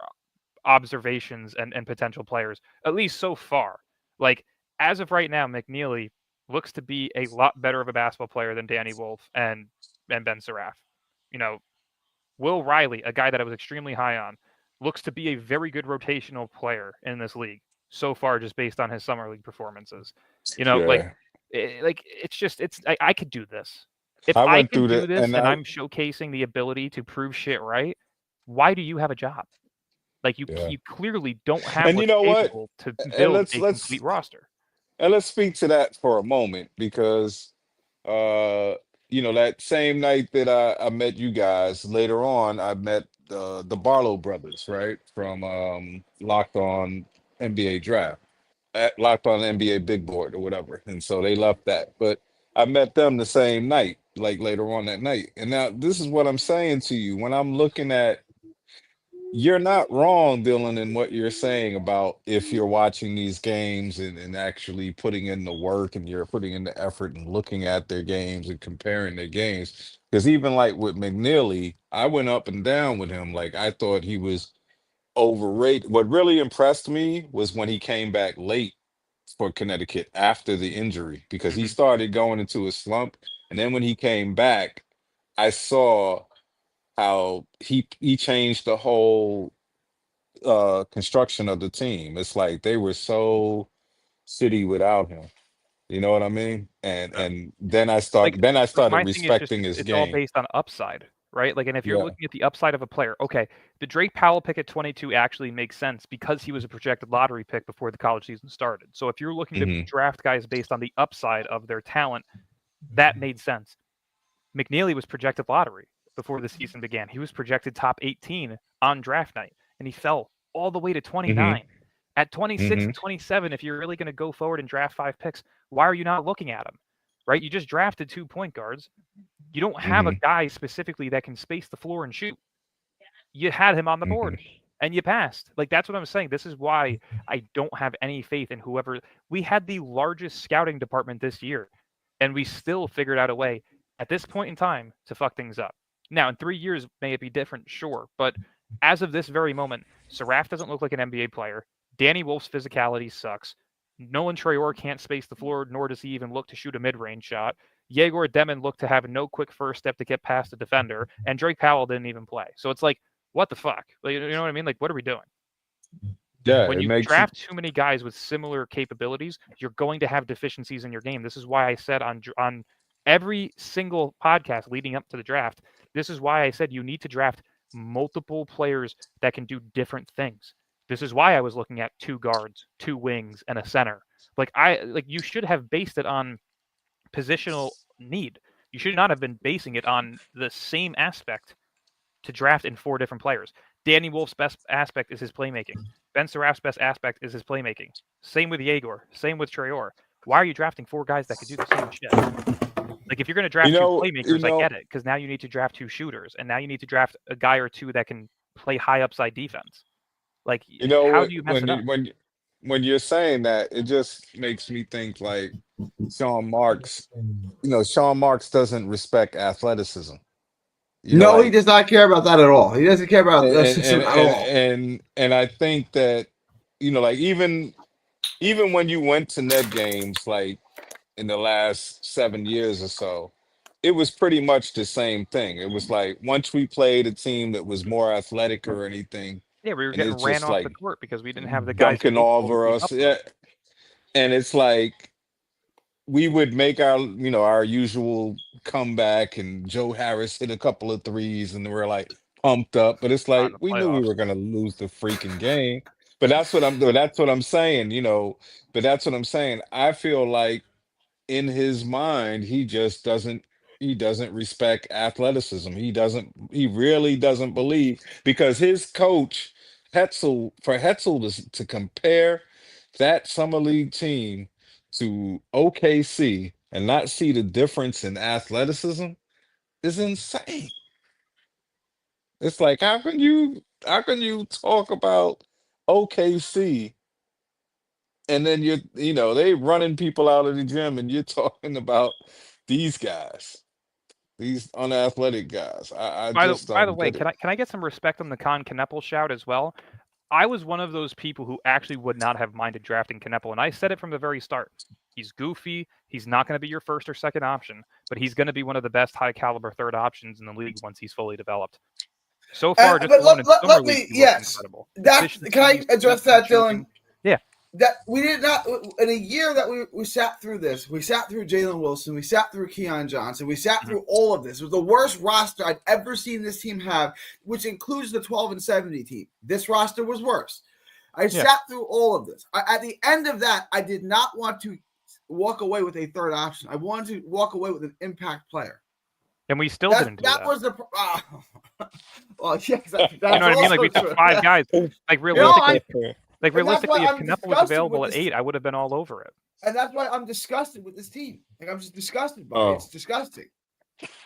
observations and potential players, at least so far. Like, as of right now, McNeely looks to be a lot better of a basketball player than Danny Wolf and Ben Saraf. Will Riley, a guy that I was extremely high on, looks to be a very good rotational player in this league so far, just based on his summer league performances. Yeah. I could do this. If I I went can through do the this and I I'm showcasing the ability to prove shit right, why do you have a job? Like, you clearly don't have And you what's know what? capable to And build let's a let's complete roster. and let's speak to that for a moment because that same night that I met you guys, later on I met the Barlow brothers, right? From Locked On NBA Draft. At Locked On NBA Big Board or whatever. And so they left that. But I met them the same night, like later on that night. And now this is what I'm saying to you. When I'm looking at, you're not wrong, Dylan, in what you're saying about if you're watching these games and actually putting in the work and you're putting in the effort and looking at their games and comparing their games. Because even like with McNeely, I went up and down with him. Like, I thought he was overrated. What really impressed me was when he came back late for Connecticut after the injury, because he started going into a slump. And then when he came back, I saw how he changed the whole construction of the team. It's like they were so shitty without him. You know what I mean? And then I Like, started my thing is just respecting his it's all game. based on upside, right? Like, and if you're Yeah. looking at the upside of a player, okay, the Drake Powell pick at 22 actually makes sense because he was a projected lottery pick before the college season started. So if you're looking to hmm draft guys based on the upside of their talent, that made sense. McNeely was projected lottery before the season began. He was projected top 18 on draft night, and he fell all the way to 29. hmm At 26 hmm and 27, if you're really going to go forward and draft 5 picks, why are you not looking at him? Right? You just drafted 2 point guards. You don't have a hmm guy specifically that can space the floor and shoot. You had him on the hmm board and you passed. Like, that's what I'm saying. This is why I don't have any faith in whoever. We had the largest scouting department this year, and we still figured out a way at this point in time to fuck things up. Now, in 3 years, may it be different? Sure. But as of this very moment, Saraf doesn't look like an NBA player. Danny Wolf's physicality sucks. Nolan Traore can't space the floor, nor does he even look to shoot a mid-range shot. Yegor Demon looked to have no quick first step to get past the defender, and Drake Powell didn't even play. So it's like, what the fuck? Like, you know what I mean? Like, what are we doing? Yeah, When it you makes it. draft too many guys with similar capabilities, you're going to have deficiencies in your game. This is why I said on every single podcast leading up to the draft, this is why I said you need to draft multiple players that can do different things. This is why I was looking at 2 guards, 2 wings, and a center. Like you should have based it on positional need. You should not have been basing it on the same aspect to draft in 4 different players. Danny Wolf's best aspect is his playmaking. Ben Saraf's best aspect is his playmaking. Same with Yegor. Same with Traore. why are you drafting 4 guys that could do the same shit? Like, if you're going to draft 2 playmakers, I get it, because now you need to draft 2 shooters, and now you need to draft a guy or 2 that can play high upside defense. Like, how do you mess it up? When you're saying that, it just makes me think like Sean Marks. Sean Marks doesn't respect athleticism. No, he Like, does not care about that at all. He doesn't care about the system at all. and I think that like even when you went to net games like in the last 7 years or so, it was pretty much the same thing. It was like once we played a team that was more athletic or anything, Yeah, we were and getting it's ran just off the like court because we didn't have the guys dunking capable to over keep us. up with Yeah, them. and it's like we would make our usual comeback, and Joe Harris hit a couple of threes, and we're like pumped up. But it's Not in like the we knew we playoffs. were gonna lose the freaking game. But that's what I'm saying. But that's what I'm saying. I feel like in his mind, he doesn't respect athleticism. He really doesn't believe, because his coach Hetzel to compare that summer league team to OKC and not see the difference in athleticism is insane. It's like, how can you talk about OKC, and then they running people out of the gym, and you're talking about these guys, these unathletic guys. I just By the don't way, get it. can I get some respect on the Kneppel shout as well? I was one of those people who actually would not have minded drafting Kneppel, and I said it from the very start. He's goofy. He's not going to be your first or second option, but he's going to be one of the best high caliber third options in the league once he's fully developed. So far, just But alone in summer let league, me, he looks yes. incredible. Can I Efficiency, address three-point that, shooting. Dylan? Yeah. That we did not, in a year that we sat through this, we sat through Jalen Wilson, we sat through Keon Johnson, we sat through all of this. It was the worst roster I'd ever seen this team have, which includes the 12-70 team. This roster was worse. I sat through all of this. At the end of that, I did not want to walk away with a third option. I wanted to walk away with an impact player. And we still didn't do that. That was the. Well, yes, that's you know what I mean? Like, we took 5 guys. Like, realistically, if Kneppel was available at 8, I would have been all over it. And that's why I'm disgusted with this team. Like, I'm just disgusted by it. It's disgusting.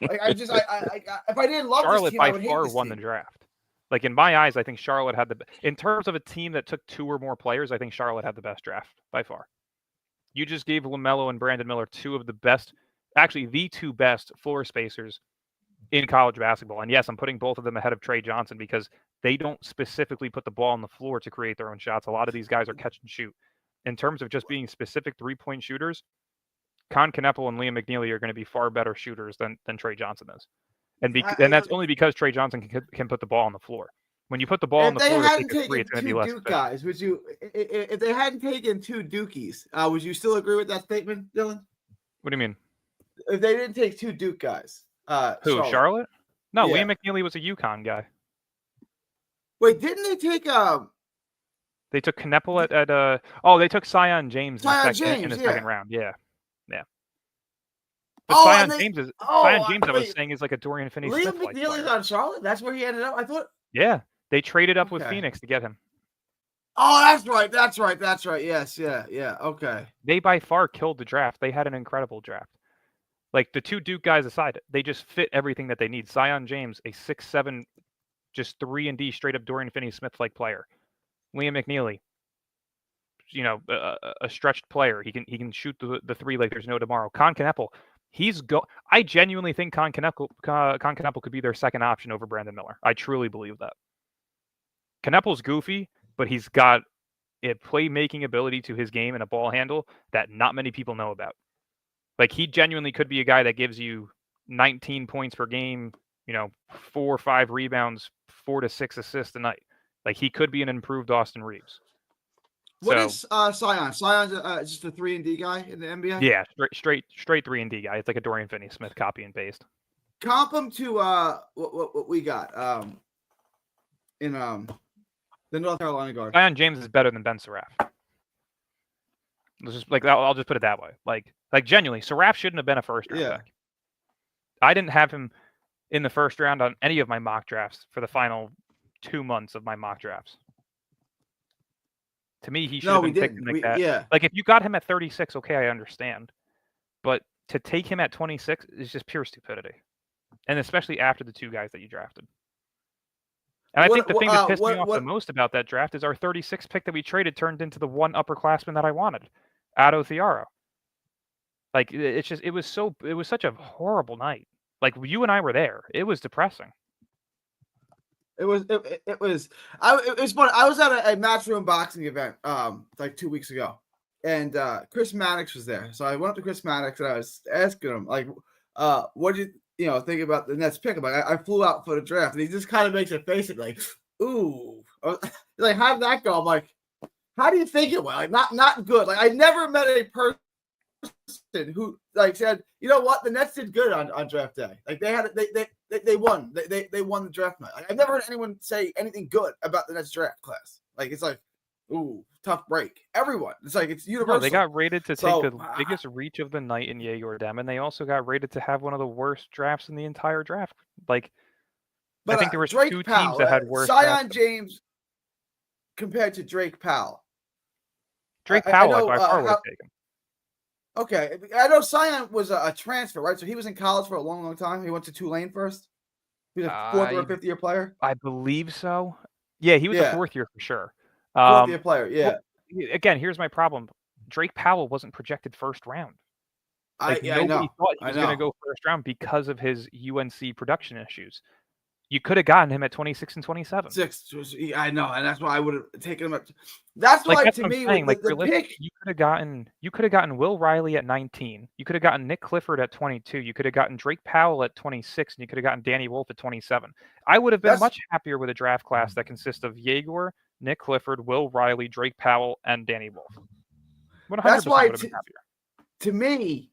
Like, if I didn't love Charlotte this team, I would by hate far this won team. the draft. Like, in my eyes, I think Charlotte had in terms of a team that took 2 or more players, I think Charlotte had the best draft by far. You just gave LaMelo and Brandon Miller 2 of the best, actually the 2 best floor spacers in college basketball. And yes, I'm putting both of them ahead of Trey Johnson because they don't specifically put the ball on the floor to create their own shots. A lot of these guys are catch and shoot. In terms of just being specific 3-point shooters, Kneppel and Liam McNeely are going to be far better shooters than Trey Johnson is. And that's only because Trey Johnson can put the ball on the floor. When you put the ball on the floor to take a 3, it's going to be less Duke guys, would you? If they hadn't taken 2 Dukies, would you still agree with that statement, Dylan? What do you mean? If they didn't take 2 Duke guys, who? Charlotte? No, Yeah. Liam McNeely was a UConn guy. Wait, didn't they take They took Kneppel at they took Sion James in the second round. Yeah. But Sion James, I was saying, is like a Dorian Finney-Smith. Liam McNeely's on Charlotte. That's where he ended up. I thought. Yeah, they traded up with Phoenix to get him. Oh, that's right. Yes, yeah. Okay. They by far killed the draft. They had an incredible draft. Like, the 2 Duke guys aside, they just fit everything that they need. Sion James, a 6'7", just 3-and-D straight up Dorian Finney-Smith like player. Liam McNeely, a stretched player. He can shoot the 3 like there's no tomorrow. Kneppel, I genuinely think Kneppel could be their second option over Brandon Miller. I truly believe that. Kneppel's goofy, but he's got a playmaking ability to his game and a ball handle that not many people know about. Like, he genuinely could be a guy that gives you 19 points per game, 4 or 5 rebounds, 4 to 6 assists a night. Like, he could be an improved Austin Reeves. What is Sion? Sion's just a 3-and-D guy in the NBA? Yeah, straight 3-and-D guy. It's like a Dorian Finney-Smith copy and paste. Comp him to what we got in the North Carolina guard. Sion James is better than Ben Seraph. I'll just put it that way. Like genuinely, Seraph shouldn't have been a first round pick. I didn't have him in the first round on any of my mock drafts for the final 2 months of my mock drafts. To me, he should No, have we been picked didn't. like that. Yeah. Like if you got him at 36, okay, I understand. But to take him at 26 is just pure stupidity. And especially after the 2 guys that you drafted. And I think the thing that pissed me off the most about that draft is our 36 pick that we traded turned into the one upperclassman that I wanted, Ado Thiaro. Like it was such a horrible night. Like you and I were there. It was depressing. It was funny. I was at a matchroom boxing event like 2 weeks ago, and Chris Mannix was there. So I went up to Chris Mannix and I was asking him like, what did you think about the Nets pick? I flew out for the draft, and he just kind of makes a face at like, ooh, like how did that go? I'm like, how do you think it went? Like not good. Like I never met a person who like said, you know what, the Nets did good on draft day. Like they won. They won the draft night. Like, I've never heard anyone say anything good about the Nets draft class. Like it's like, ooh, tough break. Everyone. It's like it's universal. No, they got rated to take the biggest reach of the night in Yegor Dem, and they also got rated to have one of the worst drafts in the entire draft. Like I think there was Drake 2 Powell, teams that had worse. Zion James compared to Drake Powell. Drake Powell, I by far would have taken. Okay, I know Zion was a transfer, right? So he was in college for a long, long time. He went to Tulane first. He was a 4th or 5th year player. I believe so. Yeah, he was a 4th year for sure. 4th year player, yeah. Well, again, here's my problem. Drake Powell wasn't projected first round. Nobody thought he was going to go first round because of his UNC production issues. You could have gotten him at 26 and 27. I know, and that's why I would have taken him. That's why to me, the pick you could have gotten Will Riley at 19. You could have gotten Nick Clifford at 22. You could have gotten Drake Powell at 26, and you could have gotten Danny Wolf at 27. I would have been much happier with a draft class that consists of Yegor, Nick Clifford, Will Riley, Drake Powell, and Danny Wolf. 100% that's why would have been happier. To me,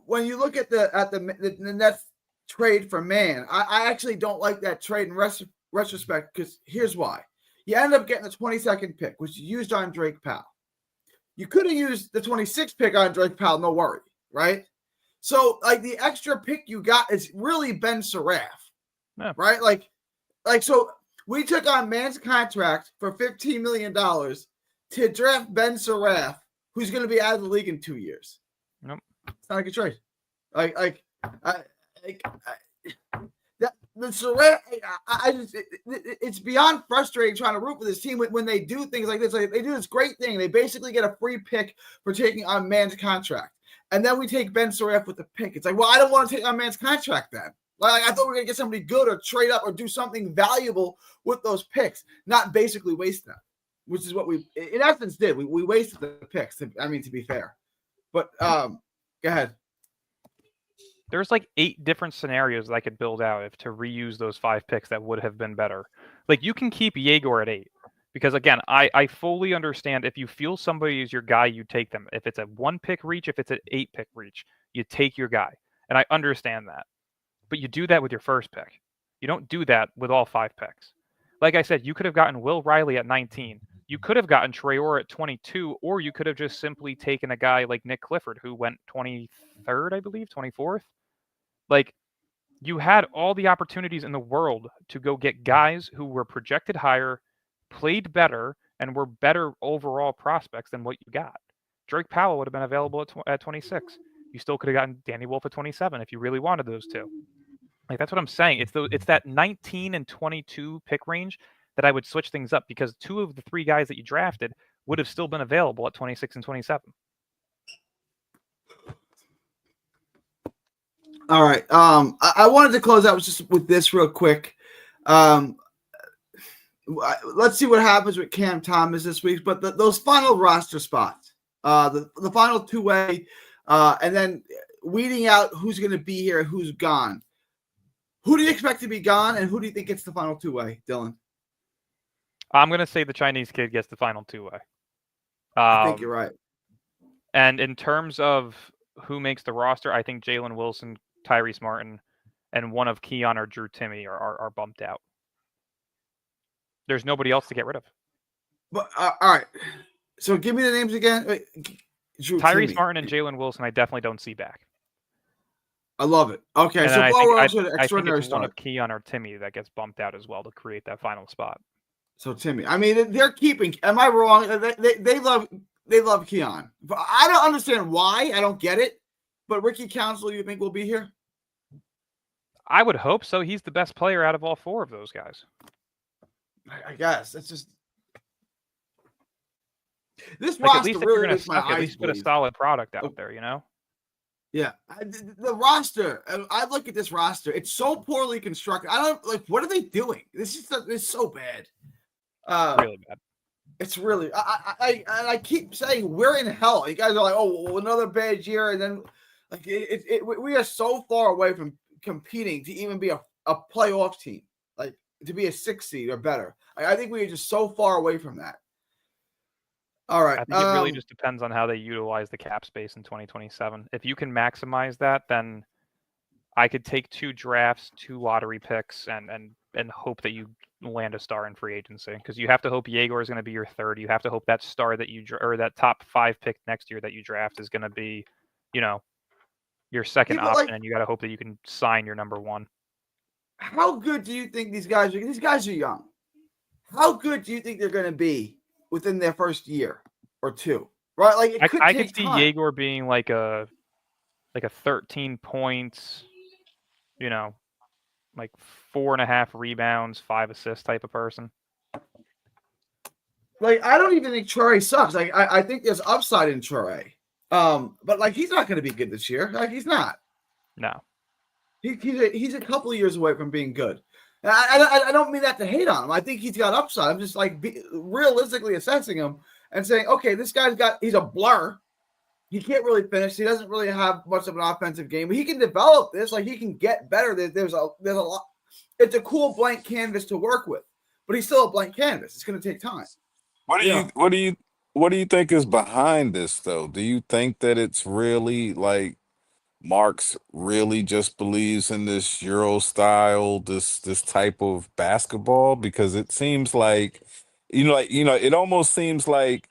when you look at the Nets trade for Man, I actually don't like that trade in retrospect because here's why. You end up getting the 22nd pick, which you used on Drake Powell. You could have used the 26th pick on Drake Powell, no worry, right? So, like, the extra pick you got is really Ben Saraf, right? Like, so we took on Man's contract for $15 million to draft Ben Saraf, who's going to be out of the league in 2 years. Nope. It's not a good trade. It's beyond frustrating trying to root for this team when they do things like this. Like they do this great thing. They basically get a free pick for taking on Man's contract. And then we take Ben Saraf with the pick. It's like, well, I don't want to take on Man's contract then. Like I thought we were going to get somebody good or trade up or do something valuable with those picks, not basically waste them, which is what we, in essence, did. We wasted the picks, to be fair. But go ahead. There's like 8 different scenarios that I could build out to reuse those 5 picks that would have been better. Like you can keep Yegor at 8 because again, I fully understand if you feel somebody is your guy, you take them. If it's a 1 pick reach, if it's an 8 pick reach, you take your guy. And I understand that. But you do that with your first pick. You don't do that with all 5 picks. Like I said, you could have gotten Will Riley at 19. You could have gotten Traore at 22, or you could have just simply taken a guy like Nick Clifford, who went 23rd, I believe, 24th. Like, you had all the opportunities in the world to go get guys who were projected higher, played better, and were better overall prospects than what you got. Drake Powell would have been available at 26. You still could have gotten Danny Wolf at 27 if you really wanted those 2. Like, that's what I'm saying. It's that 19 and 22 pick range that I would switch things up because 2 of the 3 guys that you drafted would have still been available at 26 and 27. All right. I wanted to close out just with this real quick. Let's see what happens with Cam Thomas this week. But those final roster spots, the final 2-way, and then weeding out who's going to be here and who's gone. Who do you expect to be gone, and who do you think gets the final 2-way, Dylan? I'm going to say the Chinese kid gets the final 2-way. I think you're right. And in terms of who makes the roster, I think Jalen Wilson, Tyrese Martin, and one of Keon or Drew Timme are bumped out. There's nobody else to get rid of. But all right. So give me the names again. Tyrese Timme. Martin and Jalen Wilson, I definitely don't see back. I love it. Okay, and so I think extraordinary it's start. One of Keon or Timme that gets bumped out as well to create that final spot. So Timmy, I mean, they're keeping. Am I wrong? They love Keon. I don't understand why. I don't get it. But Ricky Council, you think will be here? I would hope so. He's the best player out of all four of those guys. I guess it's just this Like, roster at least if really you're gonna makes my suck, at eyes least put a bleed. solid product out there, you know? Yeah, the roster. I look at this roster; it's so poorly constructed. I don't like. What are they doing? This is so bad. Really bad. It's really. I keep saying we're in hell. You guys are like, oh, well, another bad year, and then like we are so far away from competing to even be a playoff team, like to be a 6 seed or better. I think we are just so far away from that. All right. I think it really just depends on how they utilize the cap space in 2027. If you can maximize that, then I could take 2 drafts, 2 lottery picks, and hope that you land a star in free agency. Because you have to hope Yegor is going to be your third. You have to hope that star that or that top 5 pick next year that you draft is going to be, you know, your second option, and you got to hope that you can sign your number 1. How good do you think these guys are? These guys are young. How good do you think they're going to be within their first year or 2? Right? Like I could see Yegor being like a 13 points, you know, like 4.5 rebounds, 5 assists type of person. Like, I don't even think Traore sucks. Like, I think there's upside in Traore. But like he's not going to be good this year. Like he's not. No. He's a couple of years away from being good. I don't mean that to hate on him. I think he's got upside. I'm just like realistically assessing him and saying, okay, this he's a blur. He can't really finish. He doesn't really have much of an offensive game, but he can develop this. Like he can get better. There's a lot. It's a cool blank canvas to work with, but he's still a blank canvas. It's going to take time. What do you think is behind this though? Do you think that it's really like Marks really just believes in this Euro style, this type of basketball? Because it seems like, it almost seems like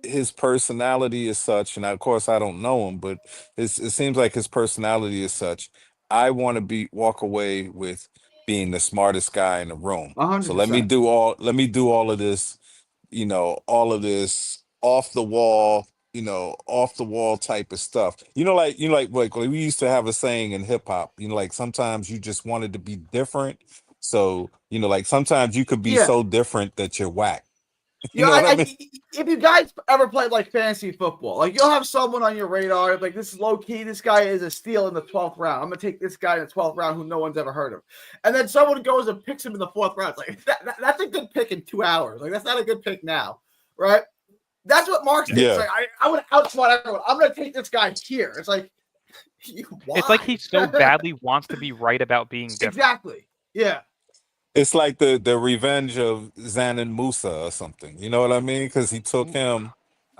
his personality is such, and of course I don't know him, but it seems like his personality is such. I want to walk away with being the smartest guy in the room. So 100%. let me do all of this, all of this off the wall type of stuff. Like we used to have a saying in hip hop, like sometimes you just wanted to be different. So, like sometimes you could be so different that you're whack. You know what I mean? If you guys ever played like fantasy football, like you'll have someone on your radar, like this is low key, this guy is a steal in the 12th round. I'm gonna take this guy in the 12th round who no one's ever heard of. And then someone goes and picks him in the 4th round. It's like that's a good pick in 2 hours. Like that's not a good pick now, right? That's what Mark's did. It's like I would outsmart everyone. I'm gonna take this guy here. It's like it's like he so badly wants to be right about being different. Exactly. Yeah. It's like the revenge of Zanin Musa or something. You know what I mean? Because he took him.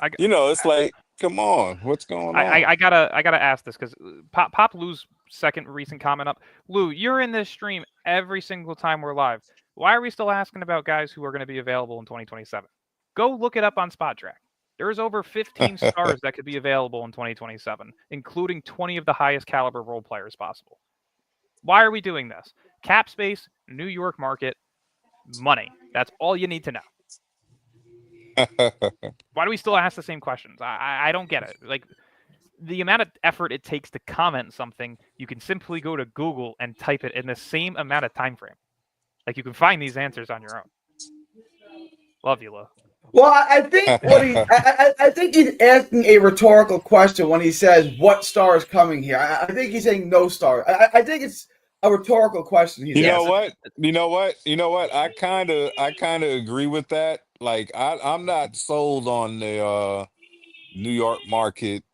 It's like, come on, what's going on? I gotta ask this because Pop Lou's second recent comment up. Lou, you're in this stream every single time we're live. Why are we still asking about guys who are going to be available in 2027? Go look it up on Spot Track. There's over 15 stars that could be available in 2027, including 20 of the highest caliber role players possible. Why are we doing this? Cap space, New York market, money. That's all you need to know. Why do we still ask the same questions? I don't get it. Like, the amount of effort it takes to comment something, you can simply go to Google and type it in the same amount of time frame. Like, you can find these answers on your own. Love you, Lo. Well, I think I think he's asking a rhetorical question when he says, "What star is coming here?" I think he's saying no star. I think it's a rhetorical question. You know what? I kind of agree with that. Like I'm not sold on the New York market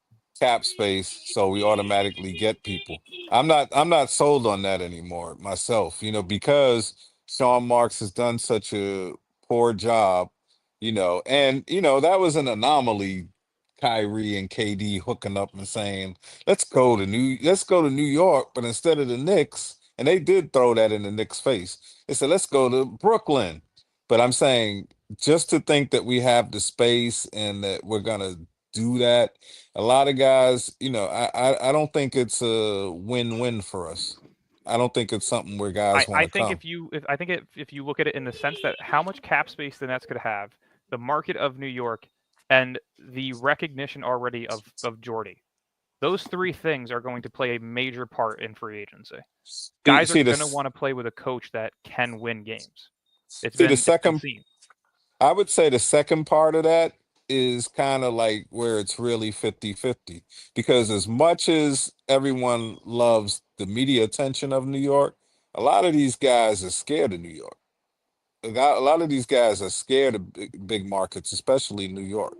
cap space, so we automatically get people. I'm not sold on that anymore myself, because Sean Marks has done such a poor job, and that was an anomaly. Kyrie and KD hooking up and saying, let's go to New York, but instead of the Knicks, and they did throw that in the Knicks' face. They said, let's go to Brooklyn. But I'm saying, just to think that we have the space and that we're gonna do that, a lot of guys, I don't think it's a win-win for us. I don't think it's something where guys want I to think come. if you look at it in the sense that how much cap space the Nets could have, the market of New York, and the recognition already of Jordy, those three things are going to play a major part in free agency. See, Guys are see going to this. want to play with a coach that can win games. See the It's been second. seen. I would say the second part of that is kind of like where it's really 50-50, because as much as everyone loves the media attention of New York, a lot of these guys are scared of New York. A lot of these guys are scared of big markets, especially New York.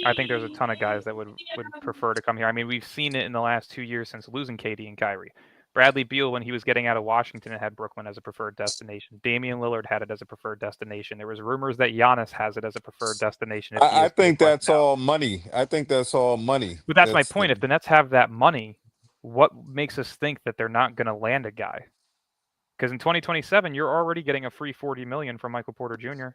I think there's a ton of guys that would prefer to come here. I mean, we've seen it in the last 2 years since losing KD and Kyrie. Bradley Beal, when he was getting out of Washington, had Brooklyn as a preferred destination. Damian Lillard had it as a preferred destination. There was rumors that Giannis has it as a preferred destination if he I is who he's think playing that's now. all money. I think that's all money. But that's my That's point. If the Nets have that money, what makes us think that they're not going to land a guy? Because in 2027, you're already getting a free 40 million from Michael Porter Jr.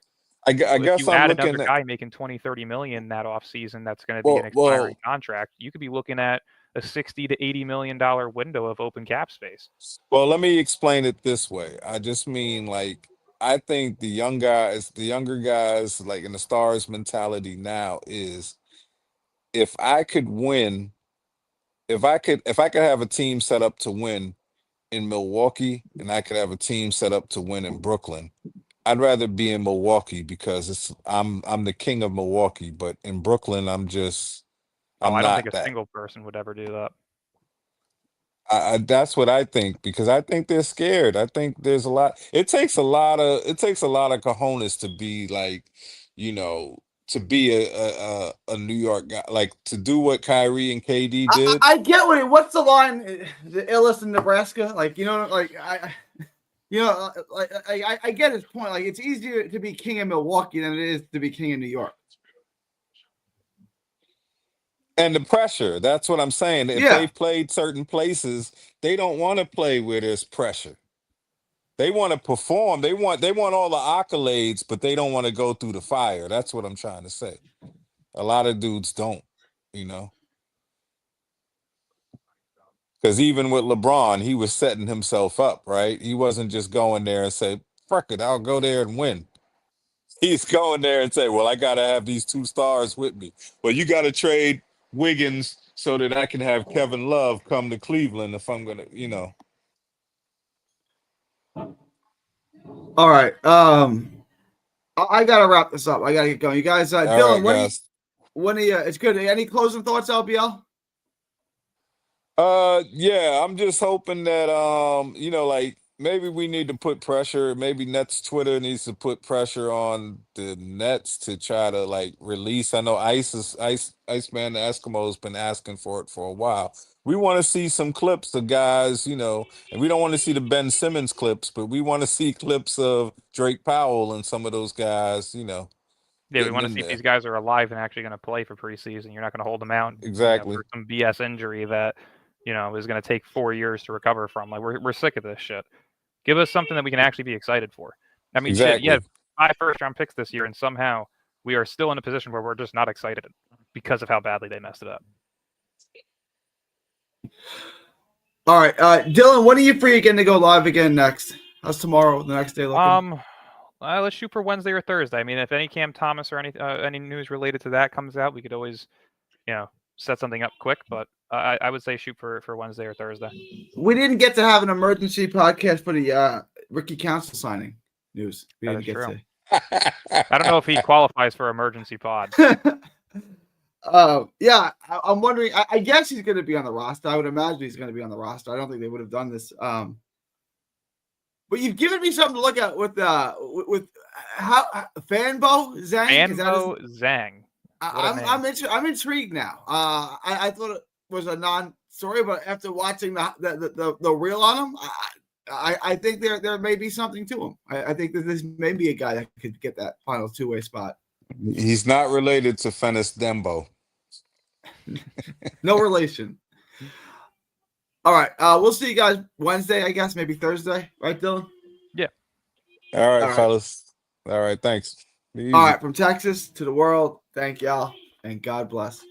I So if guess you I'm add another looking at guy making 20, 30 million that offseason, that's going to be an well, expiring well, contract, you could be looking at a 60 to 80 million dollar window of open cap space. well. Let me explain it this way. I just mean like I think the younger guys, like in the Stars mentality now is if I could win, if I could have a team set up to win in Milwaukee and I could have a team set up to win in Brooklyn, I'd rather be in Milwaukee because I'm the king of Milwaukee, but in Brooklyn Oh, I'm I don't think not a that. single person would ever do that. That's what I think because I think they're scared. I think there's a lot. It takes a lot of cojones to be like, you know, to be a New York guy, like to do what Kyrie and KD did. I get what's the line? The illest in Nebraska, like I get his point. Like it's easier to be king of Milwaukee than it is to be king of New York. And the pressure, that's what I'm saying. If Yeah. they've played certain places, they don't want to play where there's pressure. They want to perform. They want all the accolades, but they don't want to go through the fire. That's what I'm trying to say. A lot of dudes don't, you know. Because even with LeBron, he was setting himself up, right? He wasn't just going there and say, "Fuck it, I'll go there and win." He's going there and say, "Well, I got to have these two stars with me. Well, you got to trade Wiggins so that I can have Kevin Love come to Cleveland if I'm gonna, you know." All right. I gotta wrap this up. I gotta get going. You guys, All Dylan, right, guys. it's good. Any closing thoughts, LBL? Yeah, I'm just hoping that you know, like maybe we need to put pressure, maybe Nets Twitter needs to put pressure on the Nets to try to like release. I know Iceman the Eskimo has been asking for it for a while. We want to see some clips of guys, you know, and we don't want to see the Ben Simmons clips, but we want to see clips of Drake Powell and some of those guys, you know, Yeah, we getting want to in see if there. these guys are alive and actually going to play for preseason. You're not going to hold them out, Exactly. for some BS injury that, is going to take 4 years to recover from. Like we're sick of this shit. Give us something that we can actually be excited for. I mean, shit. Yeah, Exactly. 5 first-round picks this year, and somehow we are still in a position where we're just not excited because of how badly they messed it up. All right, Dylan, when are you free again to go live again next? How's tomorrow? The next day looking? Let's shoot for Wednesday or Thursday. I mean, if any Cam Thomas or any news related to that comes out, we could always, set something up quick. But I would say shoot for Wednesday or Thursday. We didn't get to have an emergency podcast for the Ricky Council signing news. We That didn't is get true. to. I don't know if he qualifies for emergency pod. Yeah, I'm wondering. I guess he's going to be on the roster. I would imagine he's going to be on the roster. I don't think they would have done this. But you've given me something to look at with how Fanbo Zeng. Fanbo Zeng. I'm intrigued now. I thought it was a non-story, but after watching the reel on him, I think there may be something to him. I think that this may be a guy that could get that final two-way spot. He's not related to Fennis Dembo. No relation. All right. We'll see you guys Wednesday, I guess, maybe Thursday. Right, Dylan? Yeah. All right, fellas. All right, thanks. All right. From Texas to the world, thank y'all, and God bless.